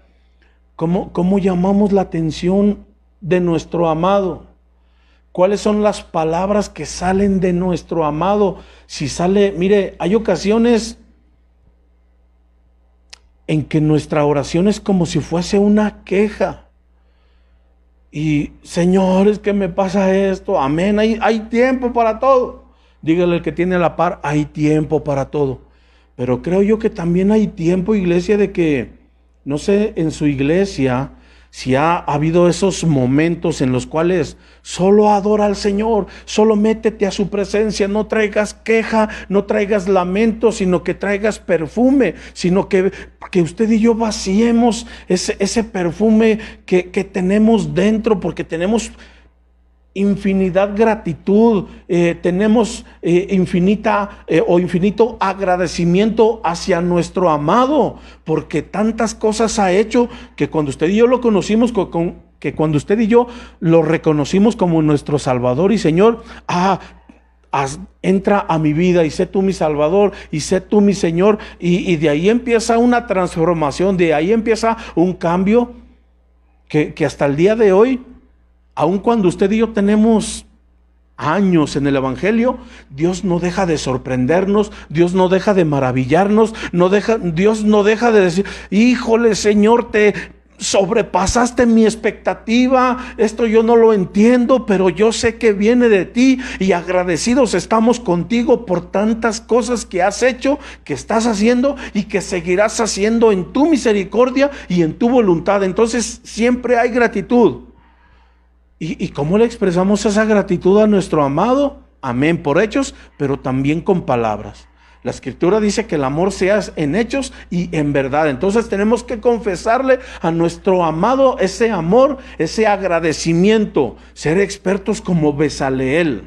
S2: ¿cómo llamamos la atención de nuestro amado? ¿Cuáles son las palabras que salen de nuestro amado? Mire, hay ocasiones en que nuestra oración es como si fuese una queja. Y, Señor, es que me pasa esto. Amén, hay tiempo para todo. Dígale al que tiene a la par, hay tiempo para todo. Pero creo yo que también hay tiempo, iglesia, de que, no sé, en su iglesia, si ha habido esos momentos en los cuales solo adora al Señor, solo métete a su presencia, no traigas queja, no traigas lamento, sino que traigas perfume, sino que usted y yo vaciemos ese perfume que tenemos dentro, porque tenemos infinidad gratitud, tenemos infinito agradecimiento hacia nuestro amado, porque tantas cosas ha hecho que cuando usted y yo lo conocimos, que cuando usted y yo lo reconocimos como nuestro Salvador y Señor, entra a mi vida y sé tú mi Salvador y sé tú mi Señor, y de ahí empieza una transformación, de ahí empieza un cambio que hasta el día de hoy, aun cuando usted y yo tenemos años en el Evangelio, Dios no deja de sorprendernos, Dios no deja de maravillarnos, Dios no deja de decir, híjole, Señor, te sobrepasaste mi expectativa, esto yo no lo entiendo, pero yo sé que viene de ti, y agradecidos estamos contigo por tantas cosas que has hecho, que estás haciendo y que seguirás haciendo en tu misericordia y en tu voluntad. Entonces siempre hay gratitud. ¿Y cómo le expresamos esa gratitud a nuestro amado? Amén, por hechos, pero también con palabras. La Escritura dice que el amor sea en hechos y en verdad. Entonces tenemos que confesarle a nuestro amado ese amor, ese agradecimiento, ser expertos como Bezaleel.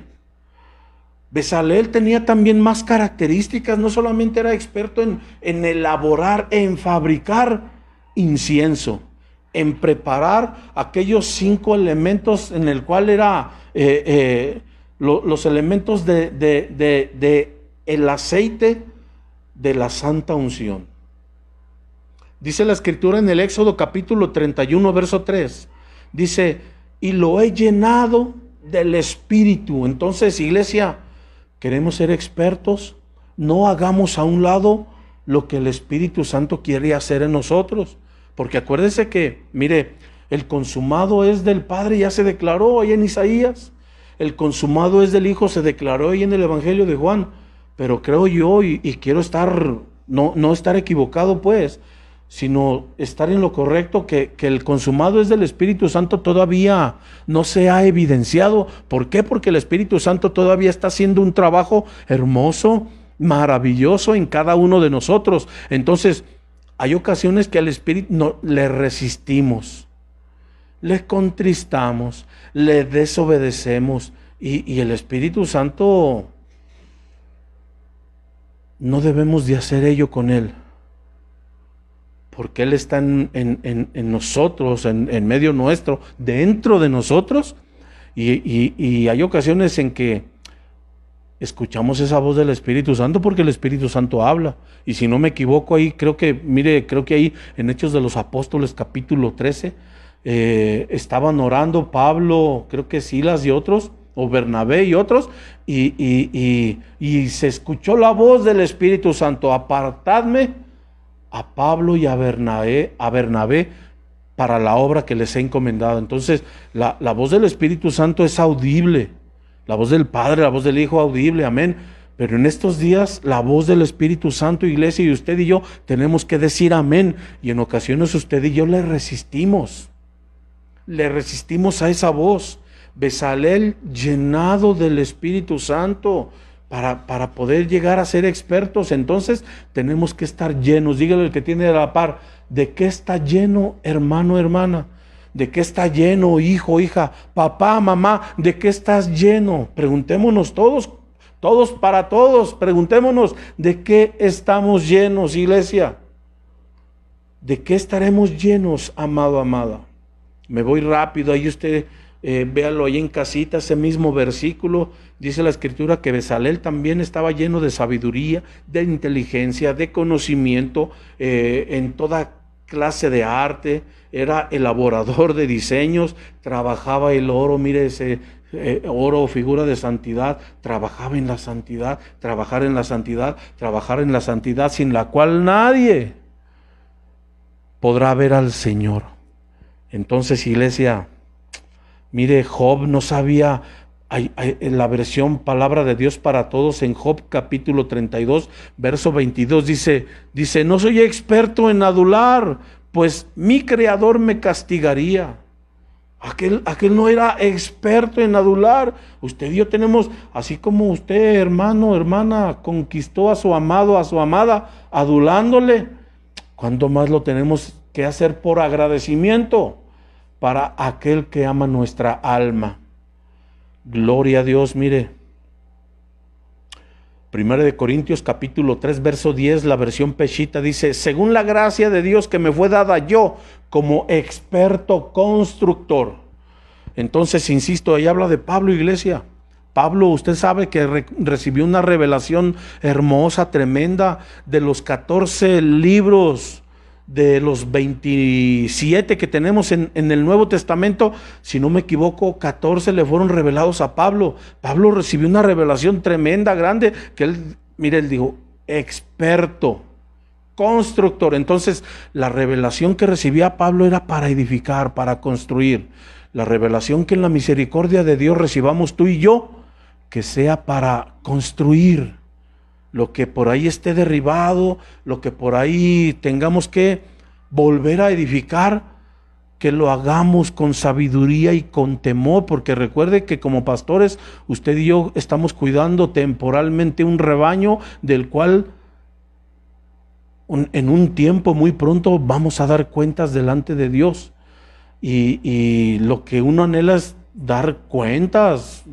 S2: Bezaleel tenía también más características, no solamente era experto en elaborar, en fabricar incienso, en preparar aquellos 5 elementos en el cual era los elementos de el aceite de la santa unción. Dice la Escritura en el Éxodo capítulo 31, verso 3. Dice, y lo he llenado del Espíritu. Entonces, iglesia, queremos ser expertos. No hagamos a un lado lo que el Espíritu Santo quiere hacer en nosotros. Porque acuérdese que, mire, el consumado es del Padre, ya se declaró ahí en Isaías. El consumado es del Hijo, se declaró ahí en el Evangelio de Juan. Pero creo yo, y quiero estar, no estar equivocado pues, sino estar en lo correcto, que el consumado es del Espíritu Santo todavía no se ha evidenciado. ¿Por qué? Porque el Espíritu Santo todavía está haciendo un trabajo hermoso, maravilloso en cada uno de nosotros. Entonces, hay ocasiones que al Espíritu le resistimos, le contristamos, le desobedecemos, y el Espíritu Santo... No debemos de hacer ello con Él, porque Él está en nosotros, en medio nuestro, dentro de nosotros, y hay ocasiones en que escuchamos esa voz del Espíritu Santo porque el Espíritu Santo habla. Y si no me equivoco ahí, creo que ahí en Hechos de los Apóstoles capítulo 13, estaban orando Pablo, creo que Silas y otros, o Bernabé y otros, y se escuchó la voz del Espíritu Santo: apartadme a Pablo y a Bernabé para la obra que les he encomendado. Entonces la voz del Espíritu Santo es audible, la voz del Padre, la voz del Hijo audible, amén. Pero en estos días la voz del Espíritu Santo, iglesia, y usted y yo tenemos que decir amén. Y en ocasiones usted y yo le resistimos a esa voz. Bezaleel llenado del Espíritu Santo para poder llegar a ser expertos. Entonces tenemos que estar llenos. Dígale al que tiene a la par: ¿de qué está lleno, hermano, hermana? ¿De qué está lleno, hijo, hija, papá, mamá? ¿De qué estás lleno? Preguntémonos todos para todos. Preguntémonos: ¿de qué estamos llenos, iglesia? ¿De qué estaremos llenos, amado, amada? Me voy rápido, ahí usted... véalo ahí en casita, ese mismo versículo. Dice la Escritura que Bezaleel también estaba lleno de sabiduría, de inteligencia, de conocimiento, en toda clase de arte. Era elaborador de diseños, trabajaba el oro, mire ese oro, figura de santidad. Trabajaba en la santidad, trabajar en la santidad, sin la cual nadie podrá ver al Señor. Entonces, iglesia, mire, Job no sabía, en la versión Palabra de Dios para Todos, en Job capítulo 32, verso 22, dice, no soy experto en adular, pues mi Creador me castigaría. Aquel no era experto en adular. Usted y yo tenemos, así como usted, hermano, hermana, conquistó a su amado, a su amada, adulándole, ¿cuánto más lo tenemos que hacer por agradecimiento para aquel que ama nuestra alma? Gloria a Dios. Mire, 1 Corintios capítulo 3, verso 10, la versión Peshita dice: según la gracia de Dios que me fue dada yo como experto constructor. Entonces, insisto, ahí habla de Pablo, iglesia. Pablo, usted sabe que recibió una revelación hermosa, tremenda, de los 14 libros, de los 27 que tenemos en el Nuevo Testamento. Si no me equivoco, 14 le fueron revelados a Pablo. Pablo recibió una revelación tremenda, grande, que él dijo: experto, constructor. Entonces, la revelación que recibía Pablo era para edificar, para construir. La revelación que en la misericordia de Dios recibamos tú y yo, que sea para construir. Lo que por ahí esté derribado, lo que por ahí tengamos que volver a edificar, que lo hagamos con sabiduría y con temor, porque recuerde que como pastores, usted y yo estamos cuidando temporalmente un rebaño del cual en un tiempo muy pronto vamos a dar cuentas delante de Dios. Y lo que uno anhela es dar cuentas,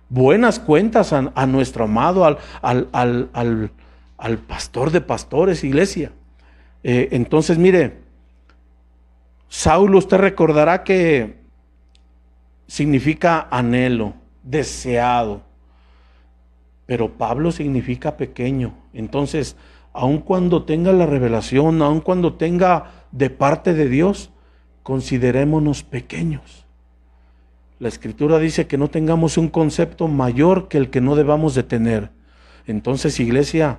S2: buenas cuentas a nuestro amado, al pastor de pastores, iglesia. Entonces, mire, Saulo, usted recordará que significa anhelo, deseado, pero Pablo significa pequeño. Entonces, aun cuando tenga la revelación, aun cuando tenga de parte de Dios, considerémonos pequeños. La Escritura dice que no tengamos un concepto mayor que el que no debamos de tener. Entonces, iglesia,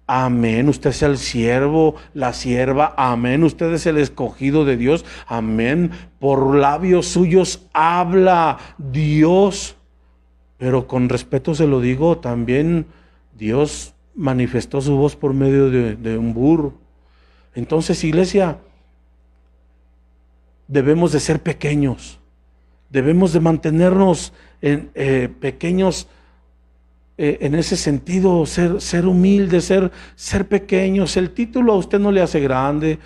S2: amén, usted es el siervo, la sierva, amén, usted es el escogido de Dios, amén, por labios suyos habla Dios, pero con respeto se lo digo, también Dios manifestó su voz por medio de un burro. Entonces, iglesia, debemos de ser pequeños, debemos de mantenernos pequeños. En ese sentido, ser humilde, ser pequeños. El título a usted no le hace grande.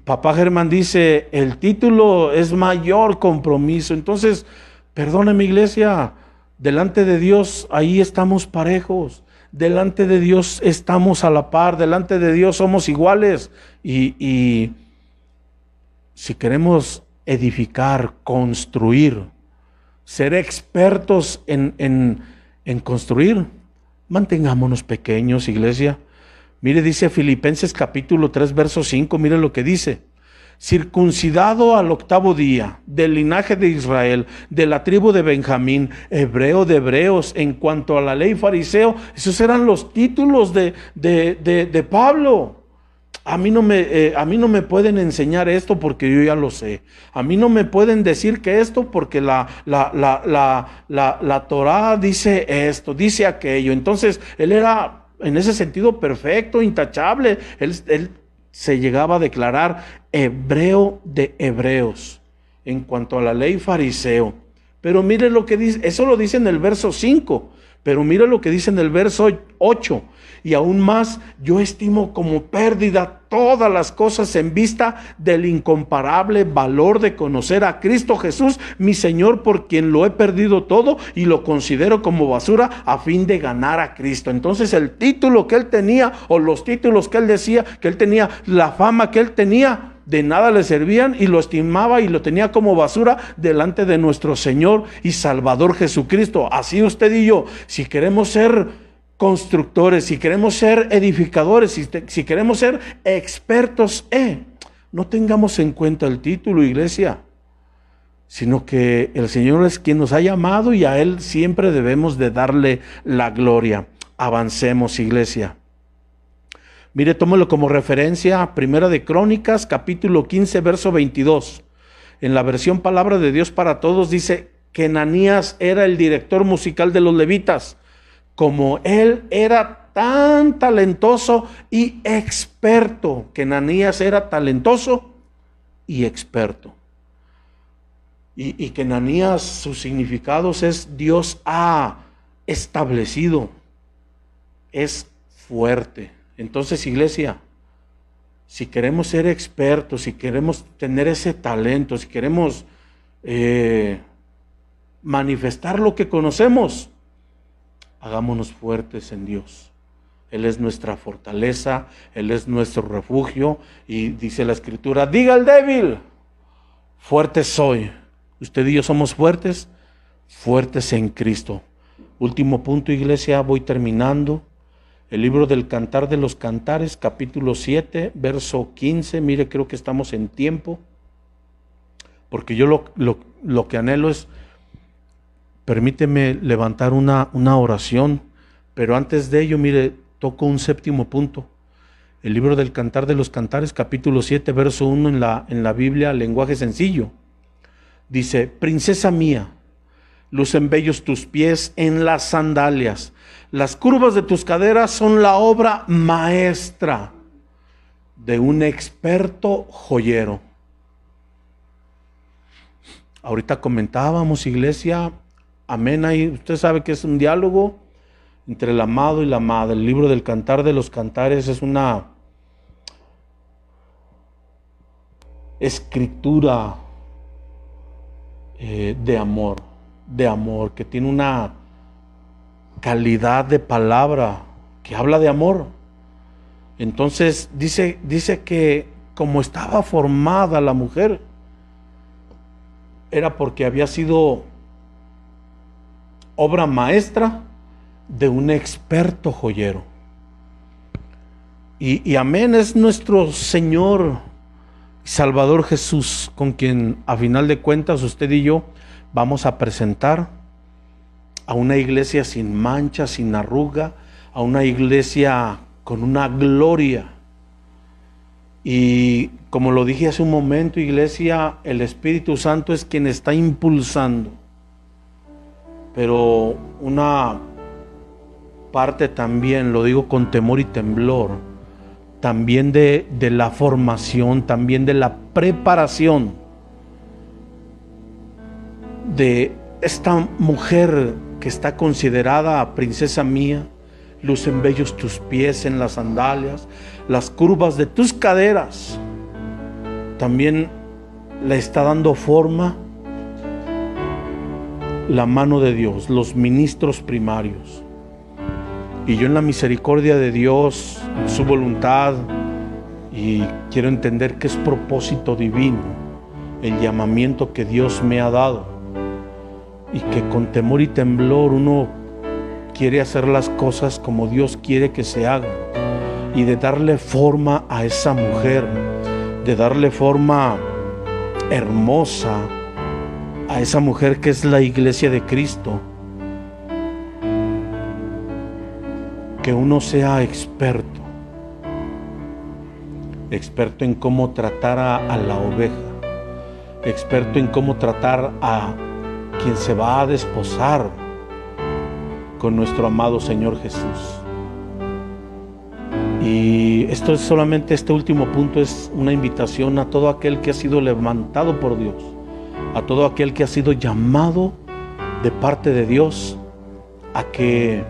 S2: Papá Germán dice, el título es mayor compromiso. Entonces, perdóneme, iglesia, delante de Dios ahí estamos parejos. Delante de Dios estamos a la par. Delante de Dios somos iguales. Y si queremos edificar, construir, ser expertos en construir, mantengámonos pequeños, iglesia. Mire, dice Filipenses capítulo 3, verso 5, mire lo que dice: circuncidado al 8º día, del linaje de Israel, de la tribu de Benjamín, hebreo de hebreos, en cuanto a la ley, fariseo. Esos eran los títulos de Pablo. A mí no me pueden enseñar esto porque yo ya lo sé. A mí no me pueden decir que esto porque la Torá dice esto, dice aquello. Entonces, él era en ese sentido perfecto, intachable. Él se llegaba a declarar hebreo de hebreos, en cuanto a la ley, fariseo. Pero mire lo que dice, eso lo dice en el verso 5, pero mire lo que dice en el verso 8. Y aún más, yo estimo como pérdida todas las cosas en vista del incomparable valor de conocer a Cristo Jesús, mi Señor, por quien lo he perdido todo y lo considero como basura a fin de ganar a Cristo. Entonces, el título que él tenía, o los títulos que él decía que él tenía, la fama que él tenía, de nada le servían, y lo estimaba y lo tenía como basura delante de nuestro Señor y Salvador Jesucristo. Así usted y yo, si queremos ser constructores, si queremos ser edificadores, si queremos ser expertos, no tengamos en cuenta el título, iglesia, sino que el Señor es quien nos ha llamado y a Él siempre debemos de darle la gloria. Avancemos, iglesia. Mire, tómelo como referencia, Primera de Crónicas, capítulo 15, verso 22. En la versión Palabra de Dios para Todos dice que Ananías era el director musical de los levitas. Como él era tan talentoso y experto, que Ananías era talentoso y experto. Y que Ananías, sus significados es Dios ha establecido, es fuerte. Entonces, iglesia, si queremos ser expertos, si queremos tener ese talento, si queremos manifestar lo que conocemos, hagámonos fuertes en Dios. Él es nuestra fortaleza, Él es nuestro refugio. Y dice la Escritura, diga el débil, fuerte soy. Usted y yo somos fuertes, fuertes en Cristo. Último punto, iglesia, voy terminando. El libro del Cantar de los Cantares, capítulo 7, verso 15. Mire, creo que estamos en tiempo, porque yo lo que anhelo es, permíteme levantar una oración, pero antes de ello, mire, toco un 7º punto. El libro del Cantar de los Cantares, capítulo 7, verso 1 en la Biblia, lenguaje sencillo. Dice: princesa mía, lucen bellos tus pies en las sandalias, las curvas de tus caderas son la obra maestra. de un experto joyero. Ahorita comentábamos, iglesia, amén, ahí usted sabe que es un diálogo entre el amado y la amada. El libro del Cantar de los Cantares es una escritura de amor, que tiene una calidad de palabra que habla de amor. Entonces dice que como estaba formada la mujer, era porque había sido obra maestra de un experto joyero. Y amén, es nuestro Señor y Salvador Jesús, con quien a final de cuentas usted y yo vamos a presentar a una iglesia sin mancha, sin arruga, a una iglesia con una gloria. Y como lo dije hace un momento, iglesia, el Espíritu Santo es quien está impulsando. Pero una parte también, lo digo con temor y temblor, también de la formación, también de la preparación de esta mujer que está considerada princesa mía. Lucen bellos tus pies en las sandalias, las curvas de tus caderas. También le está dando forma la mano de Dios, los ministros primarios. Y yo en la misericordia de Dios, en su voluntad, y quiero entender que es propósito divino, el llamamiento que Dios me ha dado, y que con temor y temblor uno quiere hacer las cosas como Dios quiere que se hagan, y de darle forma a esa mujer, de darle forma hermosa a esa mujer que es la iglesia de Cristo. Que uno sea experto en cómo tratar a la oveja, experto en cómo tratar a quien se va a desposar con nuestro amado Señor Jesús. Y esto es solamente, este último punto es una invitación a todo aquel que ha sido levantado por Dios, a todo aquel que ha sido llamado de parte de Dios, a que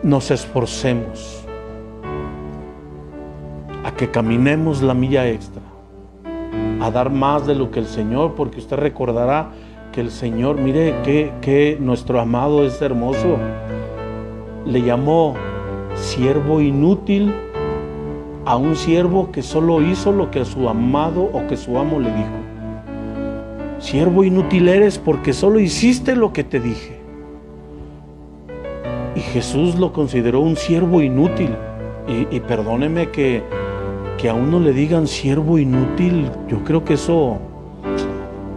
S2: nos esforcemos, a que caminemos la milla extra, a dar más de lo que el Señor, porque usted recordará que el Señor, mire que nuestro amado es hermoso, le llamó siervo inútil a un siervo que solo hizo lo que su amado o que su amo le dijo. Siervo inútil eres porque solo hiciste lo que te dije. Y Jesús lo consideró un siervo inútil. Y perdóneme que a uno le digan siervo inútil, yo creo que eso,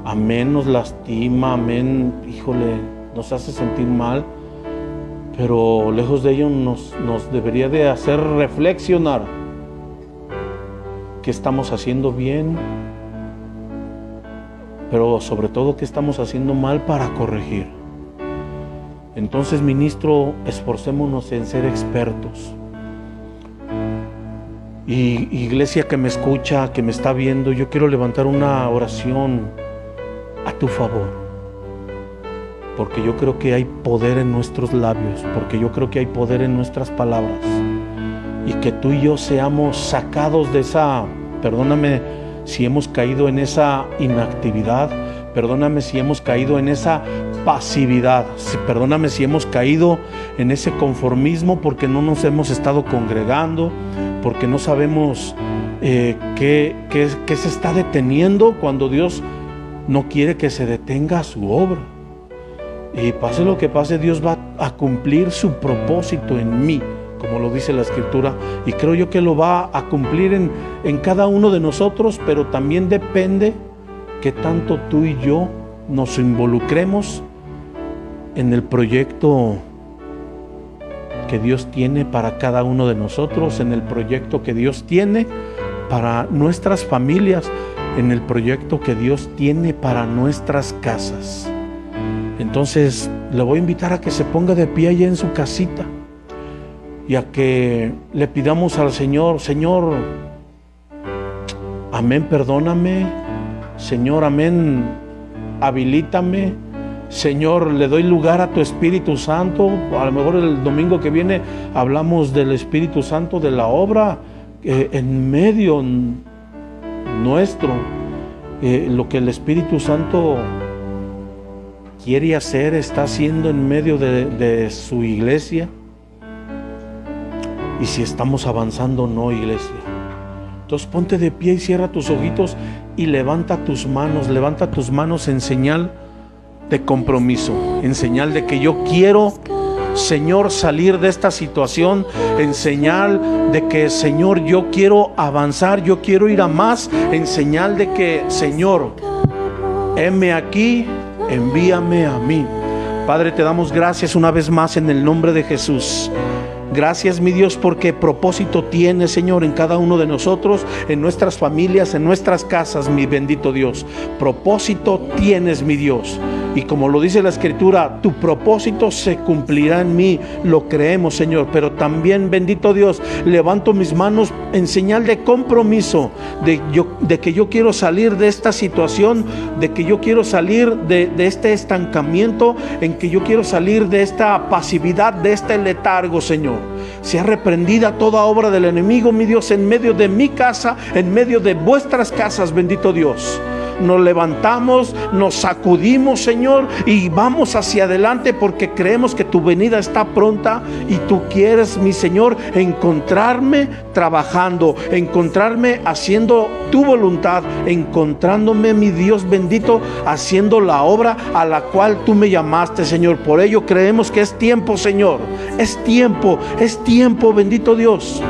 S2: amén, nos lastima, amén, híjole, nos hace sentir mal. Pero lejos de ello nos debería de hacer reflexionar qué estamos haciendo bien, pero sobre todo qué estamos haciendo mal para corregir. Entonces, ministro, esforcémonos en ser expertos. Y iglesia que me escucha, que me está viendo, yo quiero levantar una oración a tu favor. Porque yo creo que hay poder en nuestros labios, porque yo creo que hay poder en nuestras palabras, y que tú y yo seamos sacados de esa, perdóname si hemos caído en esa inactividad, perdóname si hemos caído en esa pasividad, perdóname si hemos caído en ese conformismo porque no nos hemos estado congregando, porque no sabemos qué se está deteniendo cuando Dios no quiere que se detenga su obra. Y pase lo que pase, Dios va a cumplir su propósito en mí, como lo dice la Escritura, y creo yo que lo va a cumplir en cada uno de nosotros, pero también depende que tanto tú y yo nos involucremos en el proyecto que Dios tiene para cada uno de nosotros, en el proyecto que Dios tiene para nuestras familias, en el proyecto que Dios tiene para nuestras casas. Entonces le voy a invitar a que se ponga de pie allá en su casita y a que le pidamos al Señor: Señor, amén, perdóname, Señor, amén, habilítame, Señor, le doy lugar a tu Espíritu Santo. A lo mejor el domingo que viene hablamos del Espíritu Santo, de la obra en medio nuestro, lo que el Espíritu Santo quiere hacer, está haciendo en medio de su iglesia, y si estamos avanzando o no, iglesia. Entonces ponte de pie y cierra tus ojitos y levanta tus manos en señal de compromiso, en señal de que yo quiero, Señor, salir de esta situación, en señal de que, Señor, yo quiero avanzar, yo quiero ir a más, en señal de que, Señor, heme aquí, envíame a mí. Padre, te damos gracias una vez más en el nombre de Jesús. Gracias, mi Dios, porque propósito tienes, Señor, en cada uno de nosotros, en nuestras familias, en nuestras casas, mi bendito Dios. Propósito tienes, mi Dios. Y como lo dice la Escritura, tu propósito se cumplirá en mí. Lo creemos, Señor. Pero también, bendito Dios, levanto mis manos en señal de compromiso, de que yo quiero salir de esta situación, de que yo quiero salir de este estancamiento, en que yo quiero salir de esta pasividad, de este letargo, Señor. Sea reprendida toda obra del enemigo, mi Dios, en medio de mi casa, en medio de vuestras casas, bendito Dios. Nos levantamos, nos sacudimos, Señor, y vamos hacia adelante porque creemos que tu venida está pronta y tú quieres, mi Señor, encontrarme trabajando, encontrarme haciendo tu voluntad, encontrándome, mi Dios bendito, haciendo la obra a la cual tú me llamaste, Señor. Por ello creemos que es tiempo, Señor, es tiempo, bendito Dios,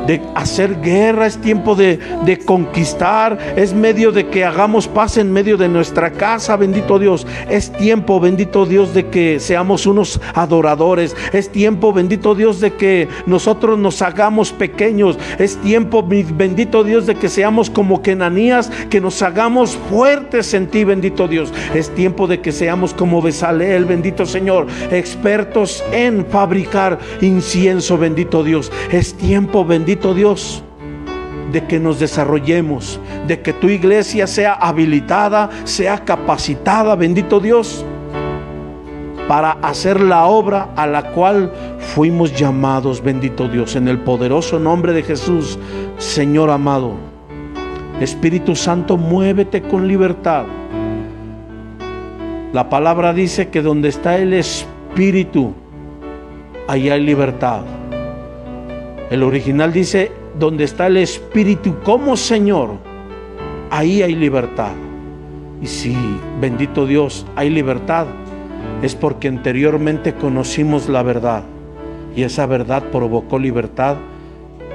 S2: de hacer guerra, es tiempo de conquistar, es medio de que hagamos paz en medio de nuestra casa, bendito Dios. Es tiempo, bendito Dios, de que seamos unos adoradores. Es tiempo, bendito Dios, de que nosotros nos hagamos pequeños. Es tiempo, bendito Dios, de que seamos como Kenanías, que nos hagamos fuertes en ti, bendito Dios. Es tiempo de que seamos como Bezaleel, bendito Señor, expertos en fabricar incienso, bendito Dios. Es tiempo, bendito Dios, de que nos desarrollemos, de que tu iglesia sea habilitada, sea capacitada, bendito Dios, para hacer la obra a la cual fuimos llamados, bendito Dios, en el poderoso nombre de Jesús. Señor amado, Espíritu Santo, muévete con libertad. La palabra dice que donde está el Espíritu, ahí hay libertad. El original dice: donde está el Espíritu como Señor, ahí hay libertad. Y si, bendito Dios, hay libertad, es porque anteriormente conocimos la verdad, y esa verdad provocó libertad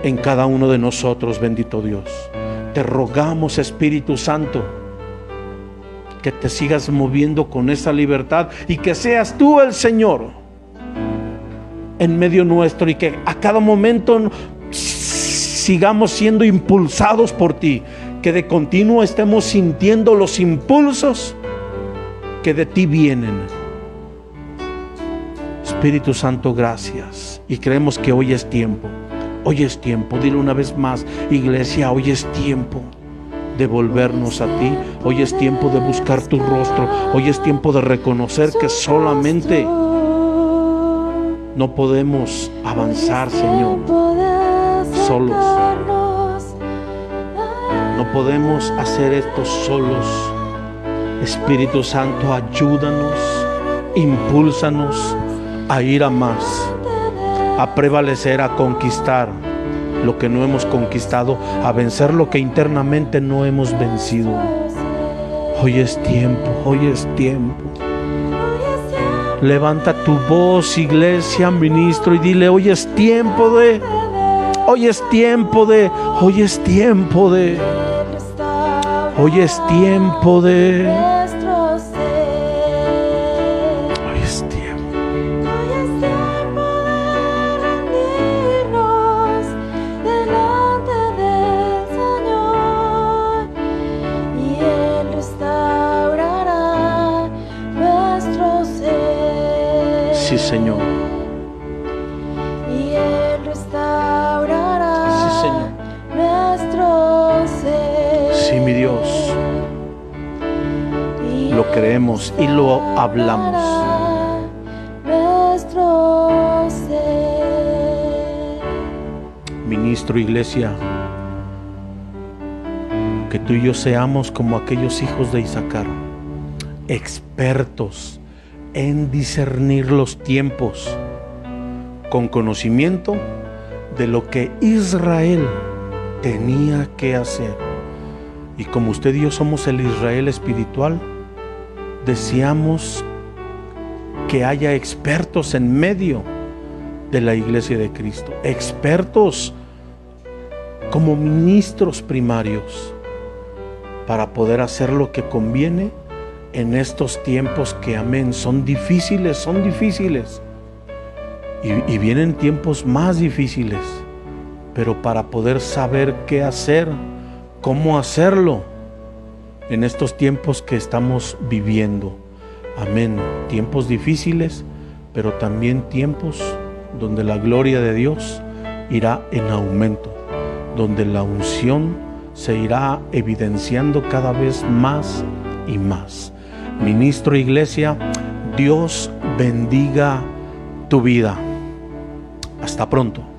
S2: en cada uno de nosotros, bendito Dios. Te rogamos, Espíritu Santo, que te sigas moviendo con esa libertad y que seas tú el Señor en medio nuestro, y que a cada momento sigamos siendo impulsados por ti, que de continuo estemos sintiendo los impulsos que de ti vienen. Espíritu Santo, gracias, y creemos que hoy es tiempo. Hoy es tiempo, dile una vez más, iglesia, hoy es tiempo de volvernos a ti. Hoy es tiempo de buscar tu rostro. Hoy es tiempo de reconocer que solamente no podemos avanzar, Señor, solos. No podemos hacer esto solos. Espíritu Santo, ayúdanos, impúlsanos a ir a más, a prevalecer, a conquistar lo que no hemos conquistado, a vencer lo que internamente no hemos vencido. Hoy es tiempo, hoy es tiempo. Levanta tu voz, iglesia, ministro, y dile: hoy es tiempo de, hoy es tiempo de, hoy es tiempo de, hoy es tiempo de, hoy es tiempo.
S1: Hoy es tiempo de rendirnos delante del Señor, y Él restaurará nuestro ser.
S2: Sí, Señor. mi Dios. Lo creemos y lo hablamos.
S1: Nuestro ser.
S2: Ministro, iglesia, que tú y yo seamos como aquellos hijos de Isaacar, expertos en discernir los tiempos, con conocimiento de lo que Israel tenía que hacer. Y como usted y yo somos el Israel espiritual, deseamos que haya expertos en medio de la iglesia de Cristo, expertos como ministros primarios, para poder hacer lo que conviene en estos tiempos que, amén, son difíciles. Y vienen tiempos más difíciles, pero para poder saber qué hacer, cómo hacerlo en estos tiempos que estamos viviendo. Amén. Tiempos difíciles, pero también tiempos donde la gloria de Dios irá en aumento, donde la unción se irá evidenciando cada vez más y más. Ministro, iglesia, Dios bendiga tu vida. Hasta pronto.